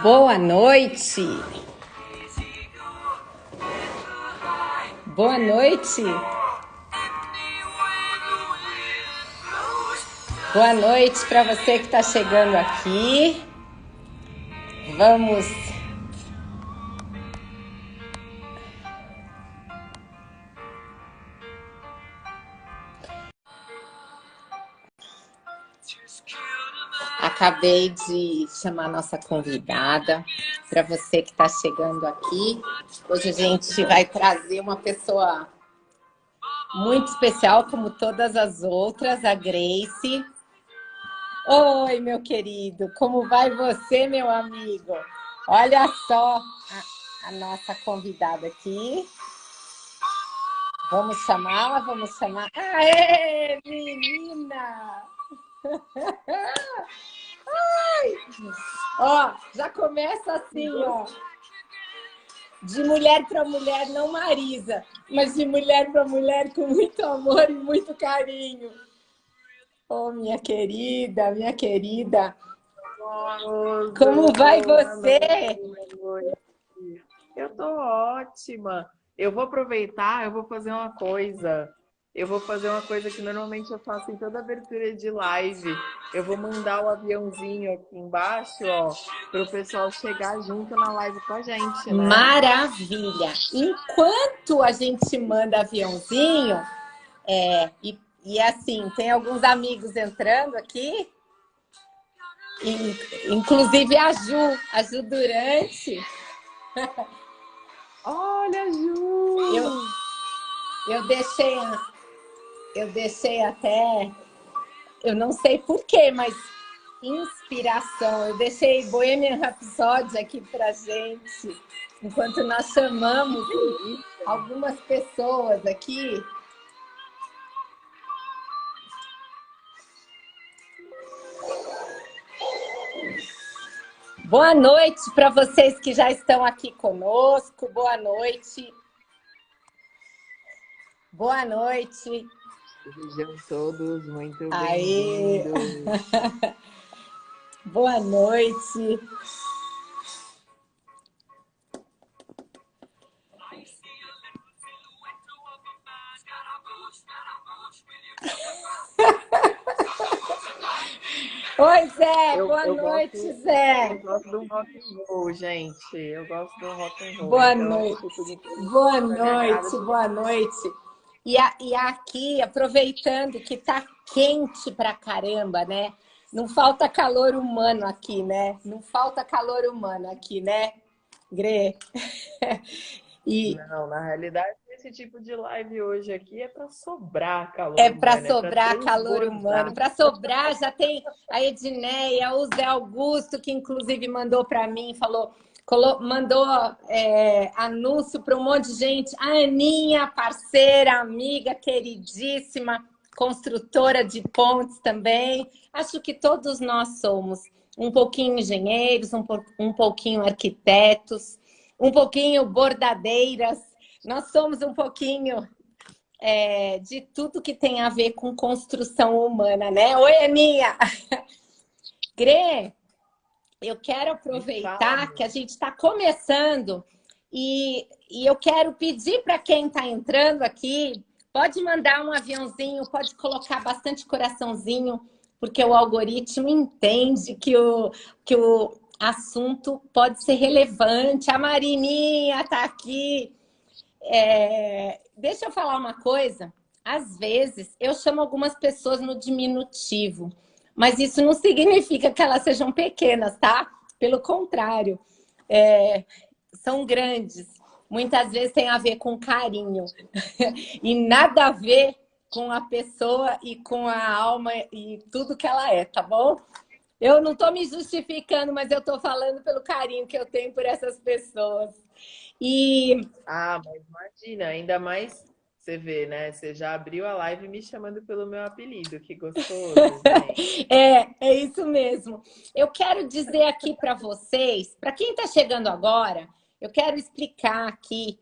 Boa noite. Boa noite. Boa noite para você que está chegando aqui. Vamos. Acabei de chamar a nossa convidada. Para você que está chegando aqui, hoje a gente vai trazer uma pessoa muito especial, como todas as outras, a Grace. Oi, meu querido, como vai você, meu amigo? Olha só a nossa convidada aqui. Vamos chamá-la, vamos chamar. Aê, menina! Ai! Ó, já começa assim, ó. De mulher para mulher, não Marisa, mas de mulher para mulher com muito amor e muito carinho. Oh, minha querida, minha querida. Como vai você? Eu tô ótima. Eu vou aproveitar, eu vou fazer uma coisa. Eu vou fazer uma coisa que normalmente eu faço em toda abertura de live. Eu vou mandar o aviãozinho aqui embaixo, ó, para o pessoal chegar junto na live com a gente, né? Maravilha! Enquanto a gente manda aviãozinho, e assim, tem alguns amigos entrando aqui, inclusive a Ju Durante. Olha, Ju! Eu deixei até, eu não sei porquê, mas inspiração. Eu deixei Bohemian Rhapsody aqui pra gente, enquanto nós chamamos algumas pessoas aqui. Boa noite para vocês que já estão aqui conosco. Boa noite. Boa noite. Sejam todos muito bem-vindos. Boa noite. Oi, Zé. Boa noite, Zé. Eu gosto do rock and roll, gente. Eu gosto do rock and roll. Boa então noite. Boa noite, boa noite. E aqui, aproveitando que tá quente pra caramba, né? Não falta calor humano aqui, né? Não falta calor humano aqui, né, Grê? Não, na realidade, esse tipo de live hoje aqui é para sobrar calor É para humano, sobrar calor transbordar. humano. Para sobrar, já tem a Edneia, o Zé Augusto, que inclusive mandou para mim, mandou anúncio para um monte de gente. A Aninha, parceira, amiga, queridíssima, construtora de pontes também. Acho que todos nós somos um pouquinho engenheiros, um pouquinho arquitetos, um pouquinho bordadeiras. Nós somos um pouquinho de tudo que tem a ver com construção humana, né? Oi, Aninha! Grê, eu quero aproveitar que a gente está começando e eu quero pedir para quem está entrando aqui, pode mandar um aviãozinho, pode colocar bastante coraçãozinho, porque o algoritmo entende que o assunto pode ser relevante. A Marininha está aqui. Deixa eu falar uma coisa. Às vezes, eu chamo algumas pessoas no diminutivo, mas isso não significa que elas sejam pequenas, tá? Pelo contrário, são grandes. Muitas vezes tem a ver com carinho e nada a ver com a pessoa e com a alma e tudo que ela é, tá bom? Eu não estou me justificando, mas eu estou falando pelo carinho que eu tenho por essas pessoas. Mas imagina, ainda mais você vê, né? Você já abriu a live me chamando pelo meu apelido, que gostoso, gente. É isso mesmo. Eu quero dizer aqui para vocês, para quem está chegando agora, eu quero explicar aqui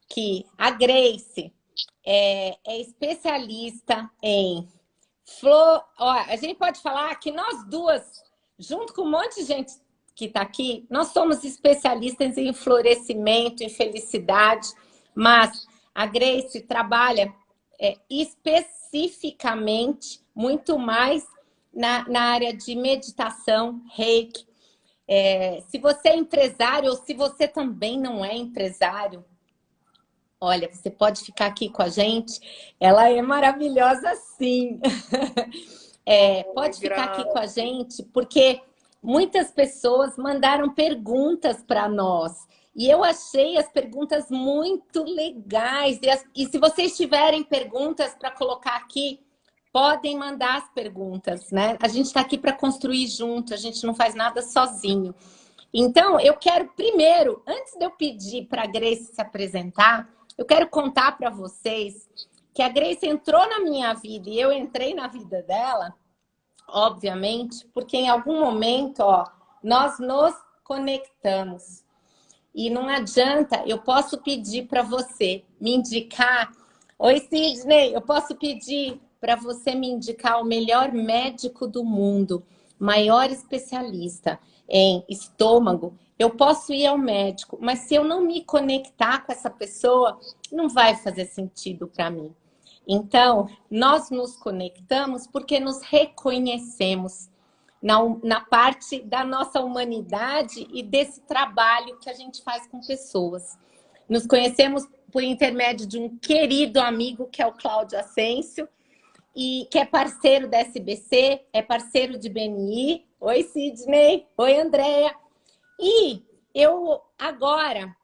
que a Grace é especialista em flor. Ó, a gente pode falar que nós duas, junto com um monte de gente que está aqui, nós somos especialistas em florescimento, em felicidade, mas a Grace trabalha especificamente muito mais na área de meditação, reiki. Se você é empresário ou se você também não é empresário, olha, você pode ficar aqui com a gente. Ela é maravilhosa, sim. Pode ficar aqui com a gente, porque muitas pessoas mandaram perguntas para nós. E eu achei as perguntas muito legais. E se vocês tiverem perguntas para colocar aqui, podem mandar as perguntas, né? A gente está aqui para construir junto, a gente não faz nada sozinho. Então, eu quero primeiro, antes de eu pedir para a Grace se apresentar, eu quero contar para vocês que a Grace entrou na minha vida e eu entrei na vida dela, obviamente, porque em algum momento, nós nos conectamos. E não adianta, eu posso pedir para você me indicar... Oi, Sidney, eu posso pedir para você me indicar o melhor médico do mundo, maior especialista em estômago. Eu posso ir ao médico, mas se eu não me conectar com essa pessoa, não vai fazer sentido para mim. Então, nós nos conectamos porque nos reconhecemos na parte da nossa humanidade e desse trabalho que a gente faz com pessoas. Nos conhecemos por intermédio de um querido amigo, que é o Cláudio Ascencio, e que é parceiro da SBC, é parceiro de BNI. Oi, Sidney. Oi, Andréia. E eu agora,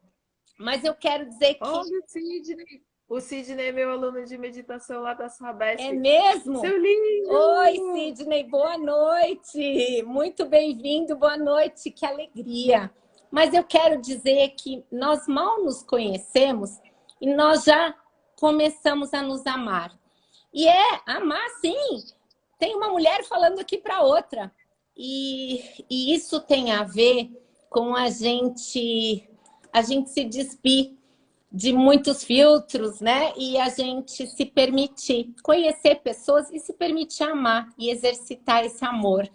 mas eu quero dizer que... Olha, Sidney. O Sidney é meu aluno de meditação lá da Sabesp. É mesmo? Seu lindo! Oi, Sidney, boa noite. Muito bem-vindo, boa noite, que alegria. Mas eu quero dizer que nós mal nos conhecemos e nós já começamos a nos amar. E amar, sim. Tem uma mulher falando aqui para outra. E isso tem a ver com a gente se despir de muitos filtros, né? E a gente se permitir conhecer pessoas e se permitir amar e exercitar esse amor.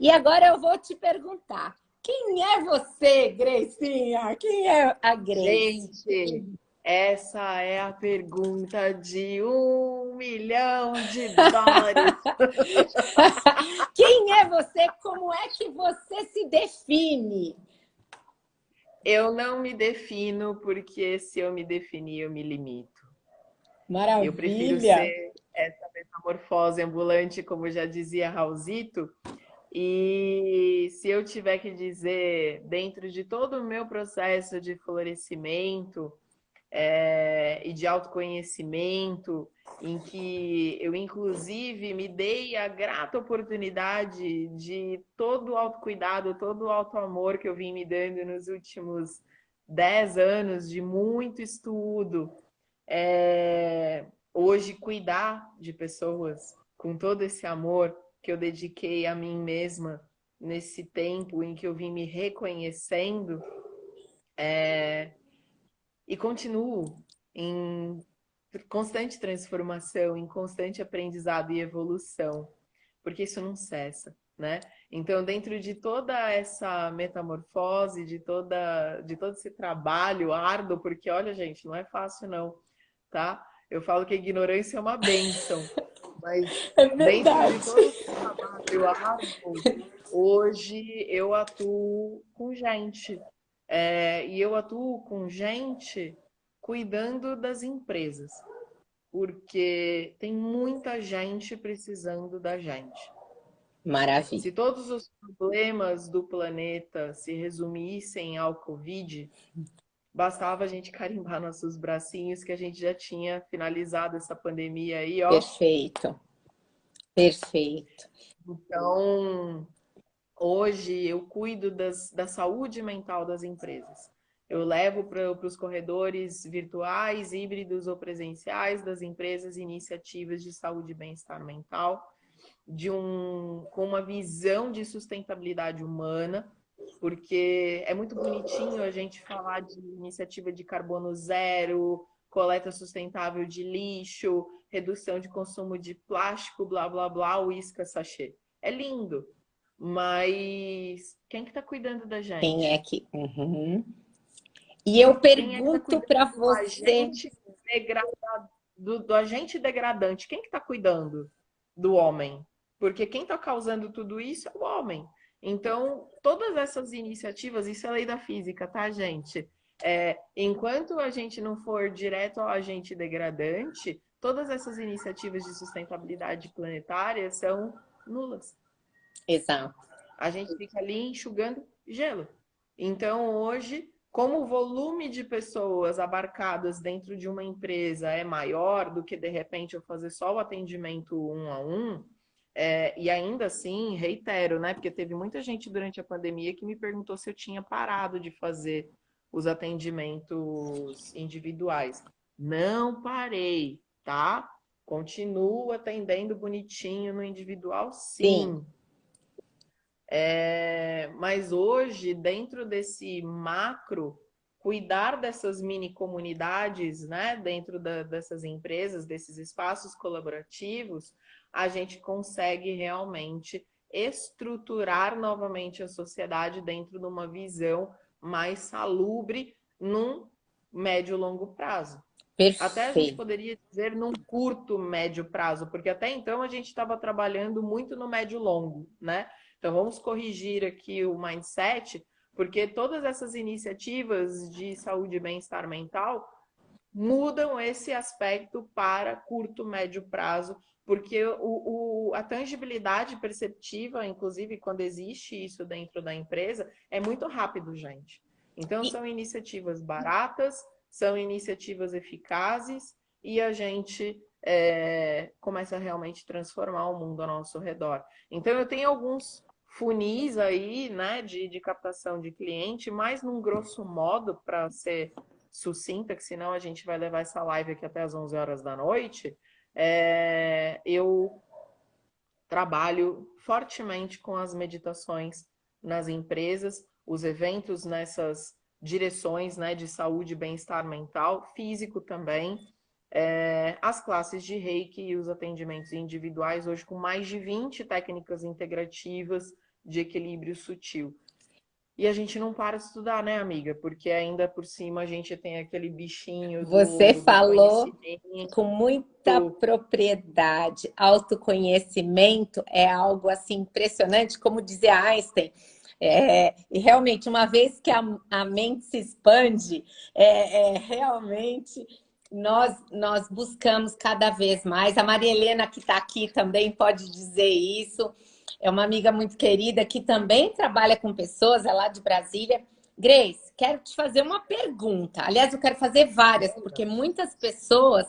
E agora eu vou te perguntar, quem é você, Gracinha? Quem é a Grace? Gente, essa é a pergunta de US$ 1 milhão. Quem é você? Como é que você se define? Eu não me defino, porque se eu me definir, eu me limito. Maravilha! Eu prefiro ser essa metamorfose ambulante, como já dizia Raulzito. E se eu tiver que dizer, dentro de todo o meu processo de florescimento e de autoconhecimento, em que eu, inclusive, me dei a grata oportunidade de todo o autocuidado, todo o autoamor que eu vim me dando nos últimos 10 anos de muito estudo, hoje cuidar de pessoas com todo esse amor que eu dediquei a mim mesma nesse tempo em que eu vim me reconhecendo, e continuo em constante transformação, em constante aprendizado e evolução, porque isso não cessa, né? Então, dentro de toda essa metamorfose, de todo esse trabalho árduo, porque olha, gente, não é fácil não, tá? Eu falo que a ignorância é uma bênção, mas dentro de todo esse trabalho árduo, hoje eu atuo com gente. E eu atuo com gente cuidando das empresas, porque tem muita gente precisando da gente. Maravilha. Se todos os problemas do planeta se resumissem ao Covid, bastava a gente carimbar nossos bracinhos que a gente já tinha finalizado essa pandemia aí, ó. Perfeito. Perfeito. Então, hoje eu cuido da saúde mental das empresas. Eu levo para os corredores virtuais, híbridos ou presenciais das empresas iniciativas de saúde e bem-estar mental, com uma visão de sustentabilidade humana, porque é muito bonitinho a gente falar de iniciativa de carbono zero, coleta sustentável de lixo, redução de consumo de plástico, blá, blá, blá, uísque, sachê. É lindo. Mas quem que tá cuidando da Quem é gente? que... Uhum. E eu Quem é que tá pergunto cuidando para do você... agente do agente degradante? Quem que tá cuidando do homem? Porque quem tá causando tudo isso é o homem. Então, todas essas iniciativas, isso é lei da física, tá, gente? Enquanto a gente não for direto ao agente degradante, todas essas iniciativas de sustentabilidade planetária são nulas. Exato. A gente fica ali enxugando gelo. Então, hoje, como o volume de pessoas abarcadas dentro de uma empresa é maior do que, de repente, eu fazer só o atendimento um a um, e ainda assim, reitero, né? Porque teve muita gente durante a pandemia que me perguntou se eu tinha parado de fazer os atendimentos individuais. Não parei, tá? Continuo atendendo bonitinho no individual, Sim. sim. Mas hoje, dentro desse macro, cuidar dessas mini comunidades, né, dentro dessas empresas, desses espaços colaborativos, a gente consegue realmente estruturar novamente a sociedade dentro de uma visão mais salubre num médio e longo prazo. Até a gente Perfeito. poderia dizer num curto, médio prazo, porque até então a gente estava trabalhando muito no médio longo, né? Então vamos corrigir aqui o mindset, porque todas essas iniciativas de saúde e bem-estar mental mudam esse aspecto para curto, médio prazo, porque a tangibilidade perceptiva, inclusive quando existe isso dentro da empresa, é muito rápido, gente. Então E são iniciativas baratas, são iniciativas eficazes e a gente começa a realmente transformar o mundo ao nosso redor. Então eu tenho alguns funis aí, né, de captação de cliente, mas num grosso modo, para ser sucinta, que senão a gente vai levar essa live aqui até as 11 horas da noite, eu trabalho fortemente com as meditações nas empresas, os eventos nessas direções, né, de saúde e bem-estar mental, físico também, as classes de Reiki e os atendimentos individuais, hoje com mais de 20 técnicas integrativas de equilíbrio sutil. E a gente não para de estudar, né, amiga? Porque ainda por cima a gente tem aquele bichinho você do falou com conhecimento. muita propriedade. Autoconhecimento é algo assim impressionante, como dizia Einstein. E realmente, uma vez que a mente se expande, realmente nós buscamos cada vez mais. A Maria Helena, que está aqui, também pode dizer isso. É uma amiga muito querida que também trabalha com pessoas, é lá de Brasília. Grace, quero te fazer uma pergunta. Aliás, eu quero fazer várias, porque muitas pessoas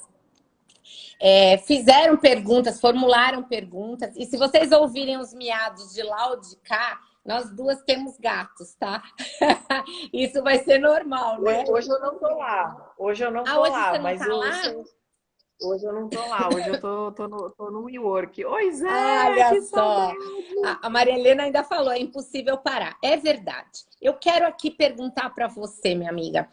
fizeram perguntas, formularam perguntas. E se vocês ouvirem os miados de lá ou de cá, nós duas temos gatos, tá? Isso vai ser normal, né? Hoje eu não tô lá. Hoje eu não Ah, tô hoje você lá, não mas tá lá? hoje eu não tô lá. Hoje eu tô no New York. Oi, Zé, Olha que só, saudade! a Maria Helena ainda falou, é impossível parar. É verdade. Eu quero aqui perguntar para você, minha amiga.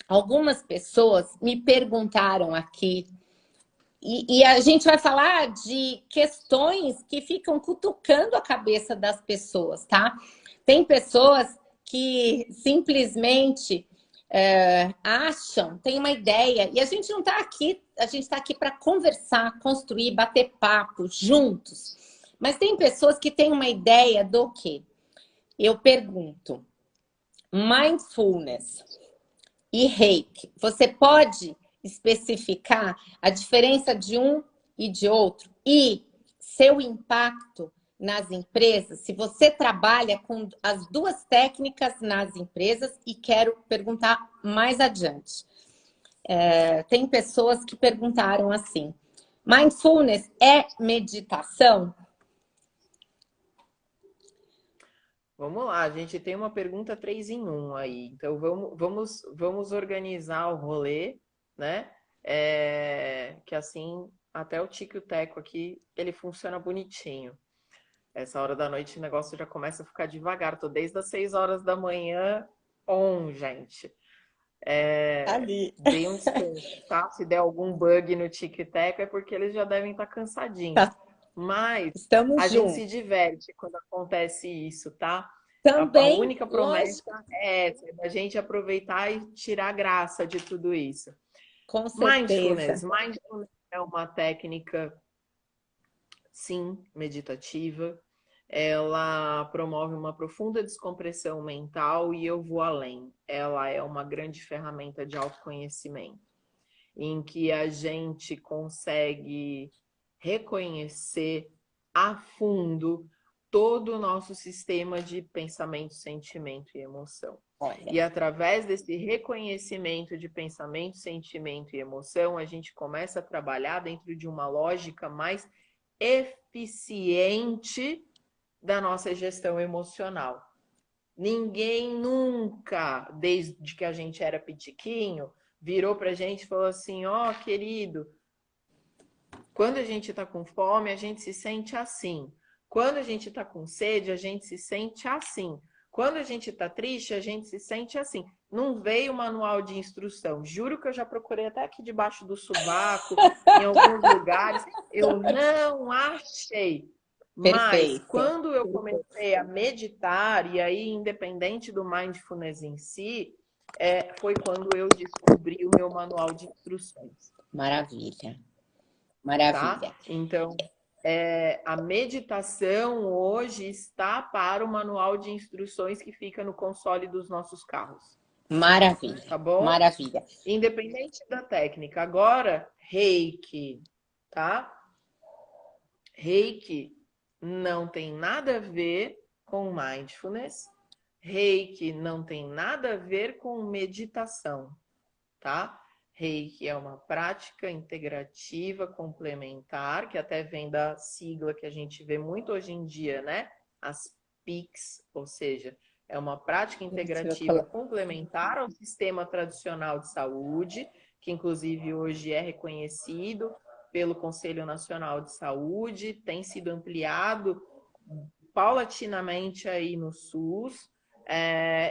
Algumas pessoas me perguntaram aqui, e a gente vai falar de questões que ficam cutucando a cabeça das pessoas, tá? Tem pessoas que simplesmente acham, tem uma ideia, e a gente não está aqui, a gente está aqui para conversar, construir, bater papo juntos. Mas tem pessoas que têm uma ideia do quê? Eu pergunto, mindfulness e reiki, você pode especificar a diferença de um e de outro e seu impacto nas empresas? Se você trabalha com as duas técnicas nas empresas, e quero perguntar mais adiante. Tem pessoas que perguntaram assim: mindfulness é meditação? Vamos lá, a gente tem uma pergunta 3 em um aí. Então vamos organizar o rolê, né? Que assim, até o Tico e o Teco aqui, ele funciona bonitinho. Essa hora da noite o negócio já começa a ficar devagar. Tô desde as 6 horas da manhã gente. Ali. Dê um descanso, tá? Se der algum bug no Tico e Teco é porque eles já devem estar cansadinhos. Tá. Mas Estamos a gente se juntos. diverte quando acontece isso, tá? A Também, única promessa lógico, é essa, é da gente aproveitar e tirar a graça de tudo isso. com Mindfulness. certeza. Mindfulness é uma técnica, sim, meditativa. Ela promove uma profunda descompressão mental e eu vou além. Ela é uma grande ferramenta de autoconhecimento, em que a gente consegue reconhecer a fundo todo o nosso sistema de pensamento, sentimento e emoção. Olha, E através desse reconhecimento de pensamento, sentimento e emoção, a gente começa a trabalhar dentro de uma lógica mais eficiente da nossa gestão emocional. Ninguém nunca, desde que a gente era pitiquinho, virou pra gente e falou assim: ó, querido, quando a gente tá com fome, a gente se sente assim. Quando a gente tá com sede, a gente se sente assim. Quando a gente tá triste, a gente se sente assim. Não veio manual de instrução. Juro que eu já procurei até aqui debaixo do sovaco, em alguns lugares. Eu não achei. Mas perfeito. quando eu comecei a meditar, e aí, independente do mindfulness em si, foi quando eu descobri o meu manual de instruções, Maravilha, tá? maravilha, Então, a meditação hoje está para o manual de instruções que fica no console dos nossos carros, maravilha, tá bom? maravilha. Independente da técnica. Agora, Reiki, tá? Reiki não tem nada a ver com mindfulness. Reiki não tem nada a ver com meditação, tá? Reiki é uma prática integrativa complementar, que até vem da sigla que a gente vê muito hoje em dia, né? As PICs, ou seja, é uma prática integrativa complementar ao sistema tradicional de saúde, que inclusive hoje é reconhecido pelo Conselho Nacional de Saúde, tem sido ampliado paulatinamente aí no SUS,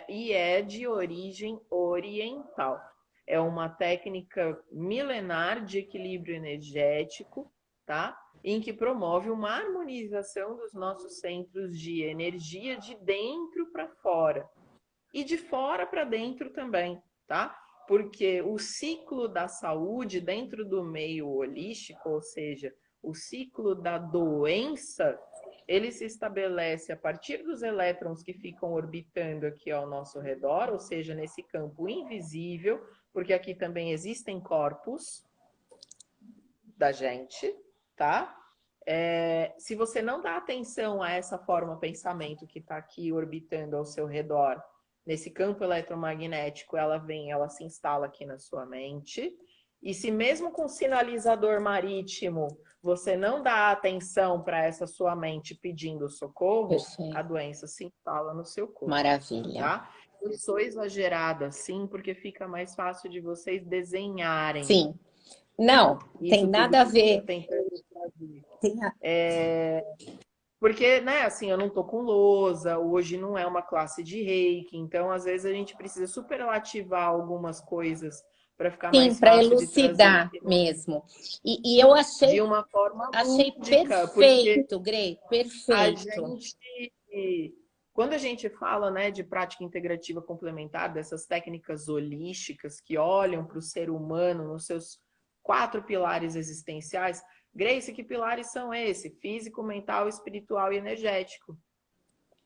e é de origem oriental. É uma técnica milenar de equilíbrio energético, tá? Em que promove uma harmonização dos nossos centros de energia de dentro para fora e de fora para dentro também, tá? Porque o ciclo da saúde dentro do meio holístico, ou seja, o ciclo da doença, ele se estabelece a partir dos elétrons que ficam orbitando aqui ao nosso redor, ou seja, nesse campo invisível, porque aqui também existem corpos da gente, tá? Se você não dá atenção a essa forma pensamento que está aqui orbitando ao seu redor, nesse campo eletromagnético, ela vem, ela se instala aqui na sua mente. E se mesmo com sinalizador marítimo você não dá atenção para essa sua mente pedindo socorro, a Perfeito, doença se instala no seu corpo, maravilha. tá? Eu sou exagerada, assim, porque fica mais fácil de vocês desenharem Sim, não, tem isso tudo nada a que eu estou ver. tentando trazer. Tem a- Porque, né, assim, eu não tô com lousa, hoje não é uma classe de reiki, então às vezes a gente precisa superlativar algumas coisas para ficar Sim, mais para fácil de trazer elucidar mesmo. E eu de uma forma achei lúdica, porque perfeito, Grey, a perfeito. gente, quando a gente fala, né, de prática integrativa complementar, dessas técnicas holísticas que olham para o ser humano nos seus 4 pilares existenciais, Grace, que pilares são esses? Físico, mental, espiritual e energético.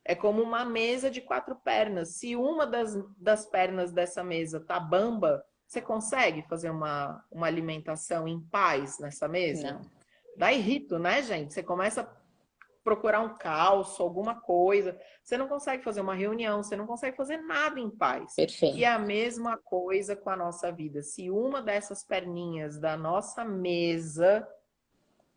É como uma mesa de 4 pernas. Se uma das pernas dessa mesa tá bamba, você consegue fazer uma alimentação em paz nessa mesa? Não, Dá irrito, né, gente? Você começa a procurar um calço, alguma coisa. Você não consegue fazer uma reunião, você não consegue fazer nada em paz. E é perfeito. a mesma coisa com a nossa vida. Se uma dessas perninhas da nossa mesa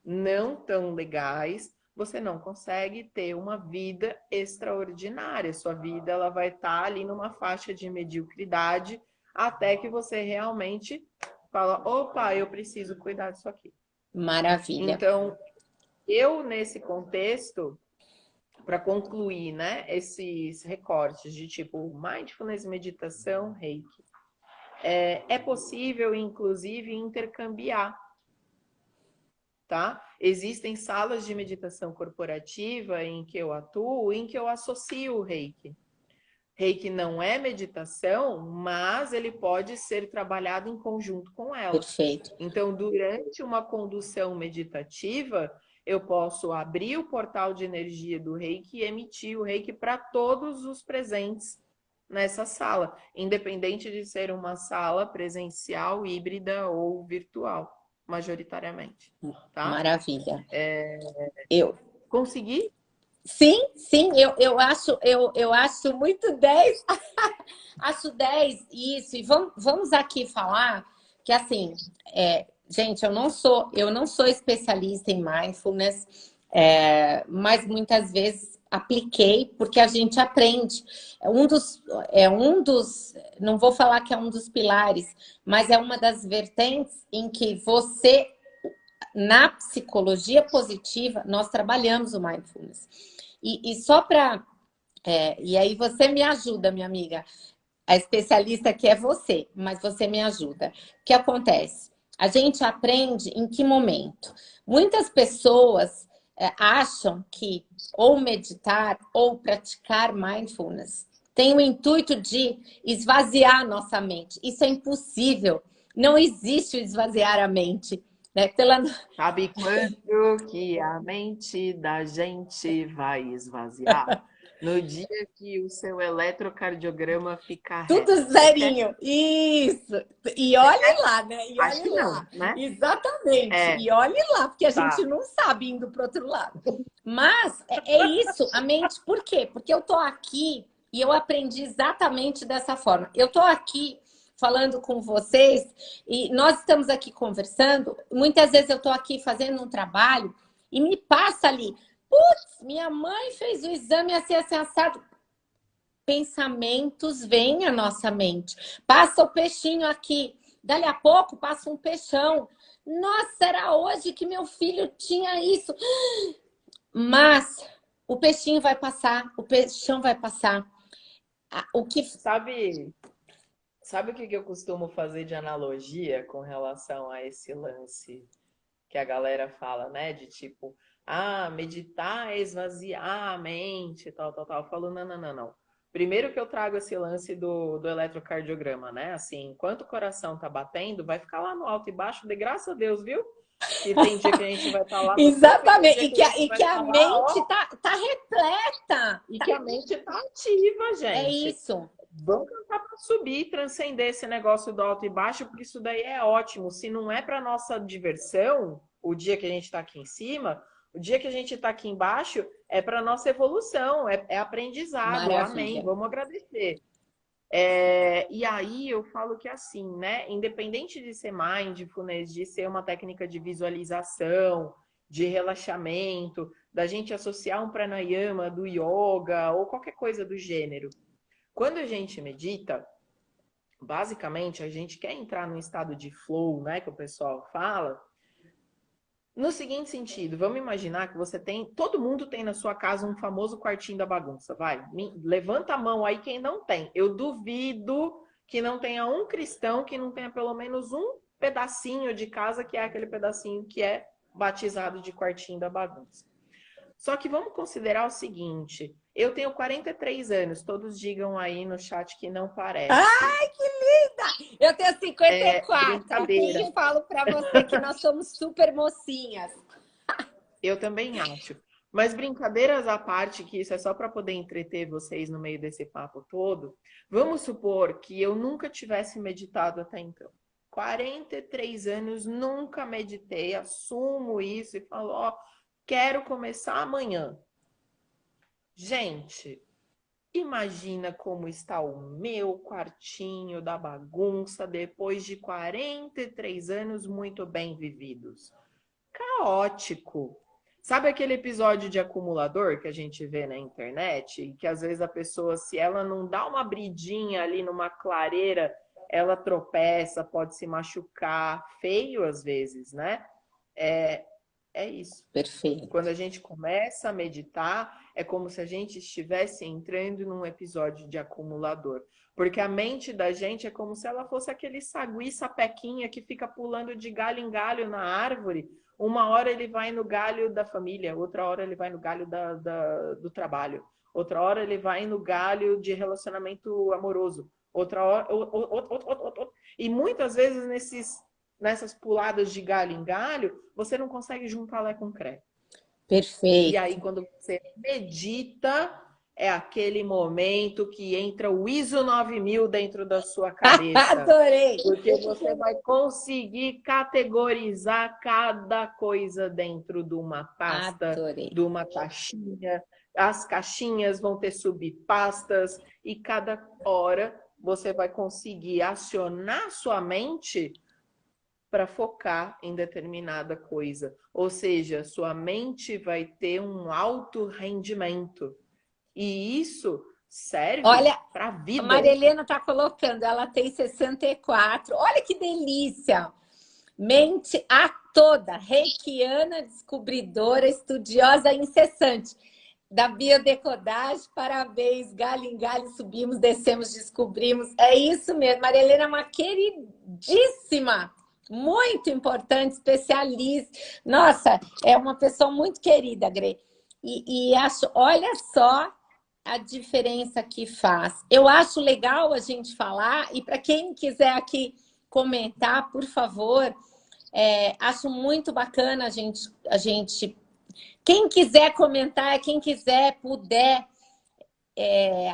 não tão legais, você não consegue ter uma vida extraordinária. Sua vida ela vai estar ali numa faixa de mediocridade até que você realmente fala, opa, eu preciso cuidar disso aqui. Maravilha. Então, eu nesse contexto, para concluir, né, esses recortes de tipo mindfulness, meditação, reiki, é possível, inclusive, intercambiar. tá? Existem salas de meditação corporativa em que eu atuo, em que eu associo o Reiki. Reiki não é meditação, mas ele pode ser trabalhado em conjunto com ela. Perfeito. Então, durante uma condução meditativa, eu posso abrir o portal de energia do Reiki e emitir o Reiki para todos os presentes nessa sala, independente de ser uma sala presencial, híbrida ou virtual, majoritariamente, tá? Maravilha. Eu Consegui? Sim, sim, eu acho muito 10. Acho 10 isso. E vamos aqui falar que assim, gente, eu não sou especialista em mindfulness, mas muitas vezes apliquei porque a gente aprende. Não vou falar que é um dos pilares, mas é uma das vertentes em que você, na psicologia positiva, nós trabalhamos o mindfulness. E só para... e aí você me ajuda, minha amiga. A especialista que é você, mas você me ajuda. O que acontece? A gente aprende em que momento? Muitas pessoas acham que ou meditar ou praticar mindfulness tem o intuito de esvaziar a nossa mente. Isso é impossível. Não existe o esvaziar a mente. Né? Sabe quando que a mente da gente vai esvaziar? No dia que o seu eletrocardiograma ficar Tudo reto. zerinho. Isso. E olhe lá, né? E Acho olhe que não, lá. né? Exatamente. E olhe lá, porque a gente não sabe indo para outro lado. Mas é isso, a mente. Por quê? Porque eu tô aqui e eu aprendi exatamente dessa forma. Eu tô aqui falando com vocês e nós estamos aqui conversando. Muitas vezes eu tô aqui fazendo um trabalho e me passa ali. Putz, minha mãe fez o exame assim, assim, assado. Pensamentos vêm à nossa mente. Passa o peixinho aqui. Dali a pouco passa um peixão. Nossa, era hoje que meu filho tinha isso. Mas o peixinho vai passar, o peixão vai passar. O que... Sabe o que eu costumo fazer de analogia com relação a esse lance que a galera fala, né? De tipo, meditar é esvaziar a mente, tal, tal, tal. Eu falo, não. Primeiro que eu trago esse lance do eletrocardiograma, né? Assim, enquanto o coração tá batendo, vai ficar lá no alto e baixo, de graças a Deus, viu? Que tem dia que a gente vai estar lá no topo, Exatamente. e tem dia que a gente vai Que a estar lá, mente tá repleta. e que a mente tá ativa, É gente. isso. Vamos tentar para subir, transcender esse negócio do alto e baixo, porque isso daí é ótimo. Se não é para nossa diversão, o dia que a gente está aqui em cima, o dia que a gente está aqui embaixo é para nossa evolução, é aprendizado. Maravilha. Amém. Vamos agradecer. E aí eu falo que assim, né? Independente de ser mindfulness, de ser uma técnica de visualização, de relaxamento, da gente associar um pranayama do yoga ou qualquer coisa do gênero. Quando a gente medita, basicamente a gente quer entrar num estado de flow, né, que o pessoal fala. No seguinte sentido, vamos imaginar que todo mundo tem na sua casa um famoso quartinho da bagunça, vai? Levanta a mão aí quem não tem. Eu duvido que não tenha um cristão que não tenha pelo menos um pedacinho de casa que é aquele pedacinho que é batizado de quartinho da bagunça. Só que vamos considerar o seguinte, eu tenho 43 anos, todos digam aí no chat que não parece. Ai, que linda! Eu tenho 54 e falo para você que nós somos super mocinhas. Eu também acho. Mas brincadeiras à parte, que isso é só para poder entreter vocês no meio desse papo todo, vamos supor que eu nunca tivesse meditado até então. 43 anos, nunca meditei, assumo isso e falo, quero começar amanhã. Gente, imagina como está o meu quartinho da bagunça depois de 43 anos muito bem vividos. Caótico. Sabe aquele episódio de acumulador que a gente vê na internet? Que às vezes a pessoa, se ela não dá uma bridinha ali numa clareira, ela tropeça, pode se machucar, feio às vezes, né? É isso. Perfeito. Quando a gente começa a meditar, é como se a gente estivesse entrando num episódio de acumulador. Porque a mente da gente é como se ela fosse aquele sagui sapequinha que fica pulando de galho em galho na árvore, Uma hora ele vai no galho da família, outra hora ele vai no galho do trabalho, outra hora ele vai no galho de relacionamento amoroso, outra hora... E muitas vezes nessas puladas de galho em galho, você não consegue juntar Lé com Cré. Perfeito. E aí, quando você medita, é aquele momento que entra o ISO 9000 dentro da sua cabeça. Adorei! Porque você vai conseguir categorizar cada coisa dentro de uma pasta, Adorei. de uma caixinha. As caixinhas vão ter subpastas e cada hora você vai conseguir acionar sua mente para focar em determinada coisa. Ou seja, sua mente vai ter um alto rendimento. E isso serve para a vida. A Maria Helena está colocando, ela tem 64. Olha que delícia! Mente a toda, reikiana, descobridora, estudiosa incessante. Da biodecodagem, parabéns, galho em galho, subimos, descemos, descobrimos. É isso mesmo, Maria Helena é uma queridíssima, muito importante, especialista. Nossa, é uma pessoa muito querida, Grey. E acho, olha só a diferença que faz. Eu acho legal a gente falar, e para quem quiser aqui comentar, por favor, acho muito bacana a gente... Quem quiser comentar, quem quiser, puder.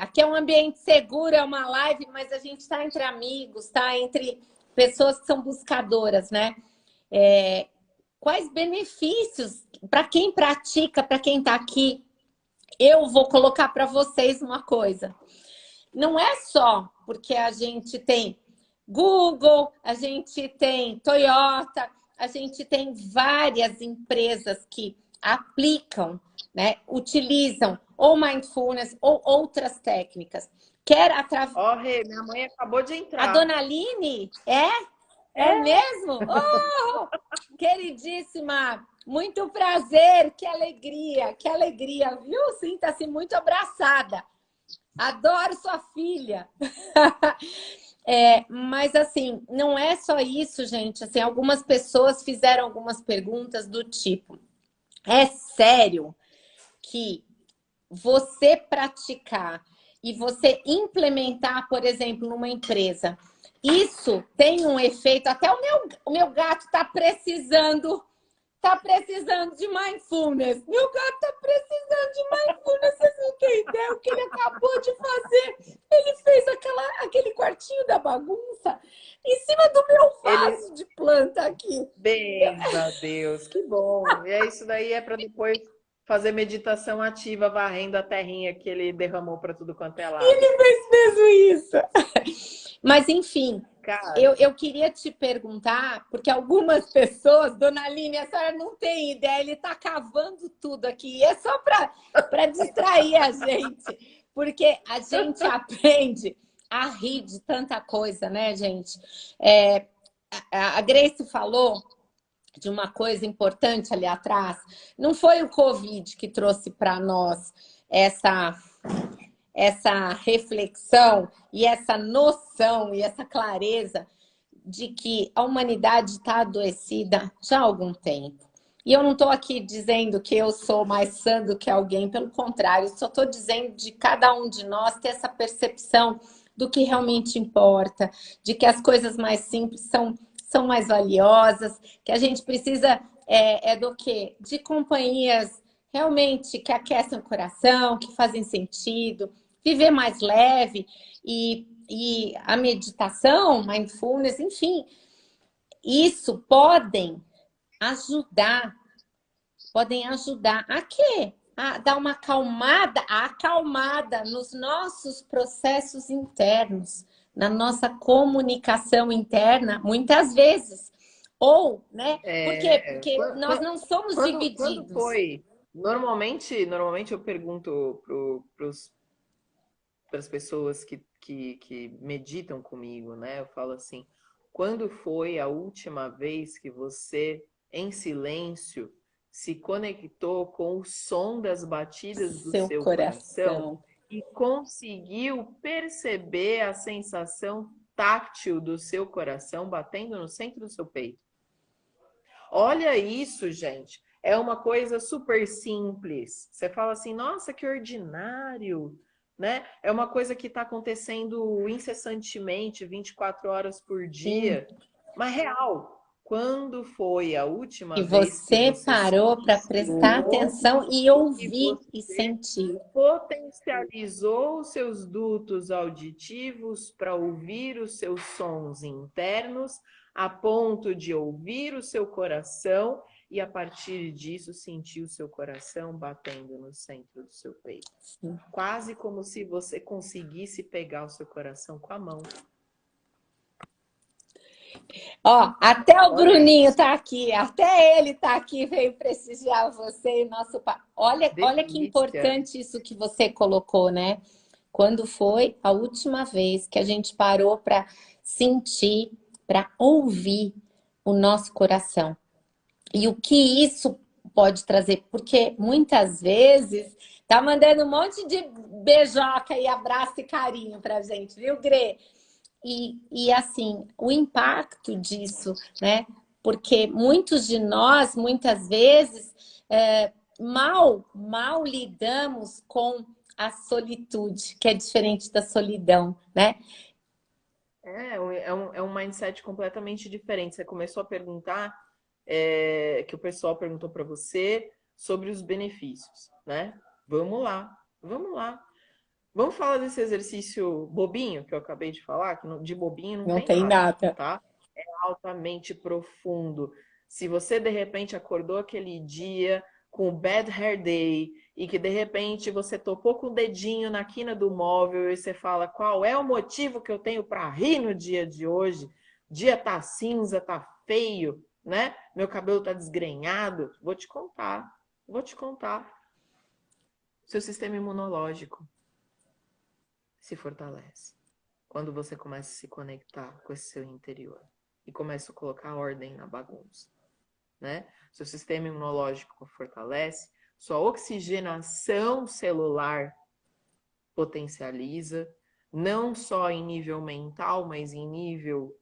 Aqui é um ambiente seguro, é uma live, mas a gente está entre amigos, está entre pessoas que são buscadoras, né? Quais benefícios para quem pratica, para quem está aqui? Eu vou colocar para vocês uma coisa. Não é só porque a gente tem Google, a gente tem Toyota, a gente tem várias empresas que aplicam, né, utilizam ou mindfulness ou outras técnicas. Quer através... Rê, minha mãe acabou de entrar. A Dona Aline? É mesmo? Oh, queridíssima! Muito prazer, que alegria, viu? Sinta-se muito abraçada. Adoro sua filha. Mas assim, não é só isso, gente. Assim, algumas pessoas fizeram algumas perguntas do tipo: é sério que você praticar e você implementar, por exemplo, numa empresa, isso tem um efeito? Até o meu gato está precisando de mindfulness. Meu gato tá precisando de mindfulness. Vocês não têm ideia o que ele acabou de fazer. Ele fez aquele quartinho da bagunça em cima do meu vaso de planta aqui. Benza Deus, que bom. E isso daí é para depois fazer meditação ativa, varrendo a terrinha que ele derramou para tudo quanto é lado. Ele fez mesmo isso. Mas, enfim, eu queria te perguntar, porque algumas pessoas, Dona Aline, a senhora não tem ideia, ele está cavando tudo aqui. E é só para distrair a gente, porque a gente aprende a rir de tanta coisa, né, gente? A Grace falou de uma coisa importante ali atrás. Não foi o Covid que trouxe para nós essa reflexão e essa noção e essa clareza de que a humanidade está adoecida já há algum tempo. E eu não estou aqui dizendo que eu sou mais sã do que alguém, pelo contrário, só estou dizendo de cada um de nós ter essa percepção do que realmente importa, de que as coisas mais simples são mais valiosas, que a gente precisa do quê? De companhias realmente que aquecem o coração, que fazem sentido, viver mais leve e a meditação, mindfulness, enfim, isso podem ajudar a quê? A dar uma acalmada nos nossos processos internos, na nossa comunicação interna, muitas vezes. Ou, né? Por quê? Porque nós não somos divididos. Quando foi? Normalmente eu pergunto para as pessoas que meditam comigo, né? Eu falo assim, quando foi a última vez que você, em silêncio, se conectou com o som das batidas do seu coração e conseguiu perceber a sensação táctil do seu coração batendo no centro do seu peito? Olha isso, gente. É uma coisa super simples. Você fala assim, nossa, que ordinário, né? É uma coisa que está acontecendo incessantemente, 24 horas por Sim. dia. Mas real, quando foi a E última vez que você você parou para prestar silenciou atenção e e que ouvir e você sentir. potencializou os seus dutos auditivos para ouvir os seus sons internos, a ponto de ouvir o seu coração e, a partir disso, sentir o seu coração batendo no centro do seu peito. Sim. Quase como se você conseguisse pegar o seu coração com a mão. Ó, até o Olha Bruninho isso. tá aqui, até ele tá aqui, veio prestigiar você e nosso pai. Olha que Delícia. importante isso que você colocou, né? Quando foi a última vez que a gente parou para sentir, para ouvir o nosso coração? E o que isso pode trazer? Porque muitas vezes tá mandando um monte de beijoca e abraço e carinho pra gente, viu, Grê? E assim, o impacto disso, né? Porque muitos de nós, muitas vezes, mal lidamos com a solitude, que é diferente da solidão, né? É um mindset completamente diferente. Você começou a perguntar, que o pessoal perguntou para você sobre os benefícios, né? Vamos lá, vamos lá. Vamos falar desse exercício bobinho que eu acabei de falar, que de bobinho não Não tem tem nada, nada. tá? É altamente profundo. Se você de repente acordou aquele dia com o bad hair day e que de repente você topou com o dedinho na quina do móvel e você fala qual é o motivo que eu tenho para rir no dia de hoje? O dia tá cinza, tá feio, né? Meu cabelo tá desgrenhado. Vou te contar. Vou te contar. Seu sistema imunológico se fortalece quando você começa a se conectar com esse seu interior e começa a colocar ordem na bagunça, né? Seu sistema imunológico fortalece, sua oxigenação celular potencializa, não só em nível mental, mas em nível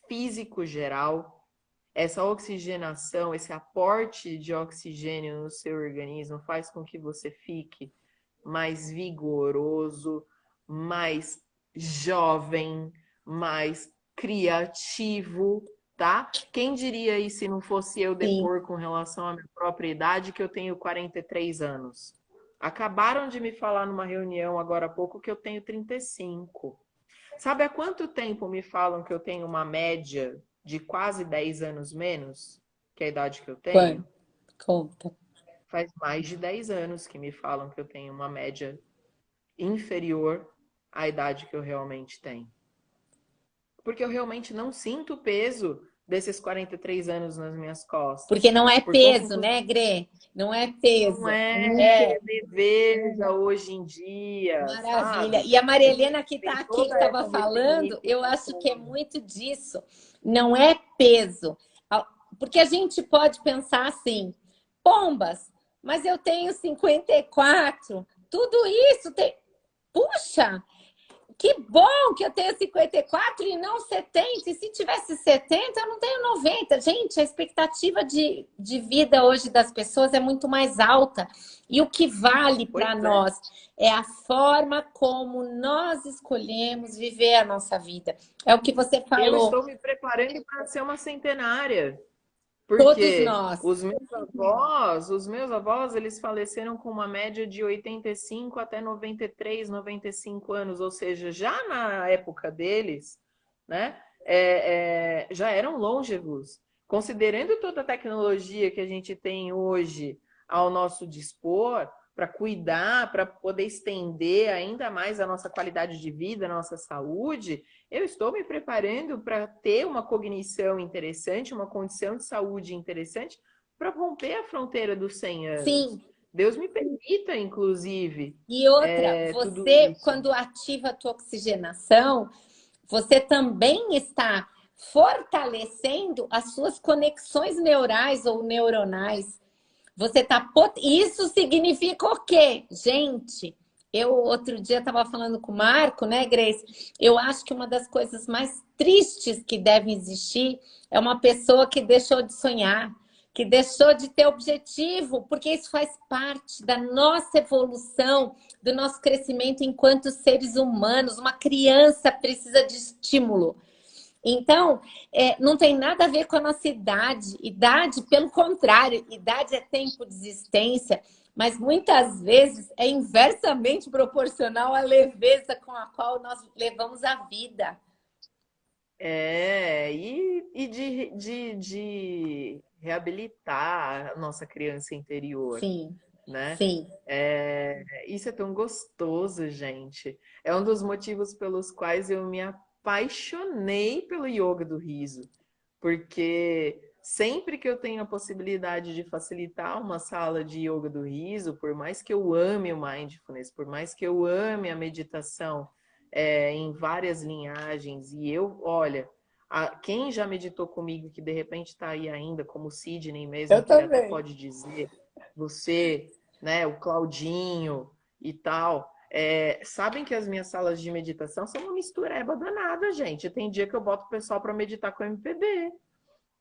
físico geral. Essa oxigenação, esse aporte de oxigênio no seu organismo faz com que você fique mais vigoroso, mais jovem, mais criativo, tá? Quem diria aí se não fosse eu Sim. depor com relação à minha própria idade, que eu tenho 43 anos? Acabaram de me falar numa reunião agora há pouco que eu tenho 35. Sabe há quanto tempo me falam que eu tenho uma média de quase 10 anos menos que a idade que eu tenho? Quando? Conta. Faz mais de 10 anos que me falam que eu tenho uma média inferior à idade que eu realmente tenho. Porque eu realmente não sinto o peso desses 43 anos nas minhas costas. Porque não é Por conta peso, do... né, Grê? Não é Não peso. é que É. é deveja hoje em dia, Maravilha. sabe? E a A gente Marielena que está tem aqui, que toda estava essa falando, eu acho que é ressignificação. muito disso. Não é peso. Porque a gente pode pensar assim, pombas, mas eu tenho 54. Tudo isso tem. Puxa, que bom que eu tenho 54 e não 70. E se tivesse 70, eu não tenho 90. Gente, a expectativa de vida hoje das pessoas é muito mais alta. E o que vale para Pois é. nós é a forma como nós escolhemos viver a nossa vida. É o que você Eu falou. estou me preparando para ser uma centenária. Todos Porque nós. os meus avós, eles faleceram com uma média de 85 até 93, 95 anos, ou seja, já na época deles, né, já eram longevos. Considerando toda a tecnologia que a gente tem hoje ao nosso dispor, para cuidar, para poder estender ainda mais a nossa qualidade de vida, a nossa saúde, eu estou me preparando para ter uma cognição interessante, uma condição de saúde interessante, para romper a fronteira dos 100 anos. Sim. Deus me permita, inclusive, E outra, tudo você, isso. quando ativa a tua oxigenação, você também está fortalecendo as suas conexões neurais ou neuronais. Você tá Isso significa o quê? Gente, eu outro dia estava falando com o Marco, né, Grace? Eu acho que uma das coisas mais tristes que devem existir é uma pessoa que deixou de sonhar, que deixou de ter objetivo, porque isso faz parte da nossa evolução, do nosso crescimento enquanto seres humanos. Uma criança precisa de estímulo. Então, não tem nada a ver com a nossa idade. Idade, pelo contrário, idade é tempo de existência, mas muitas vezes é inversamente proporcional à leveza com a qual nós levamos a vida. De reabilitar a nossa criança interior, Sim, né? sim. Isso é tão gostoso, gente. É um dos motivos pelos quais eu me apaixonei pelo yoga do riso, porque sempre que eu tenho a possibilidade de facilitar uma sala de yoga do riso, por mais que eu ame o mindfulness, por mais que eu ame a meditação, em várias linhagens, e olha, quem já meditou comigo que de repente está aí ainda, como o Sidney mesmo, Eu que ele até também. pode dizer, você, né, o Claudinho e tal, sabem que as minhas salas de meditação são uma mistureba danada, gente. Tem dia que eu boto o pessoal para meditar com MPB.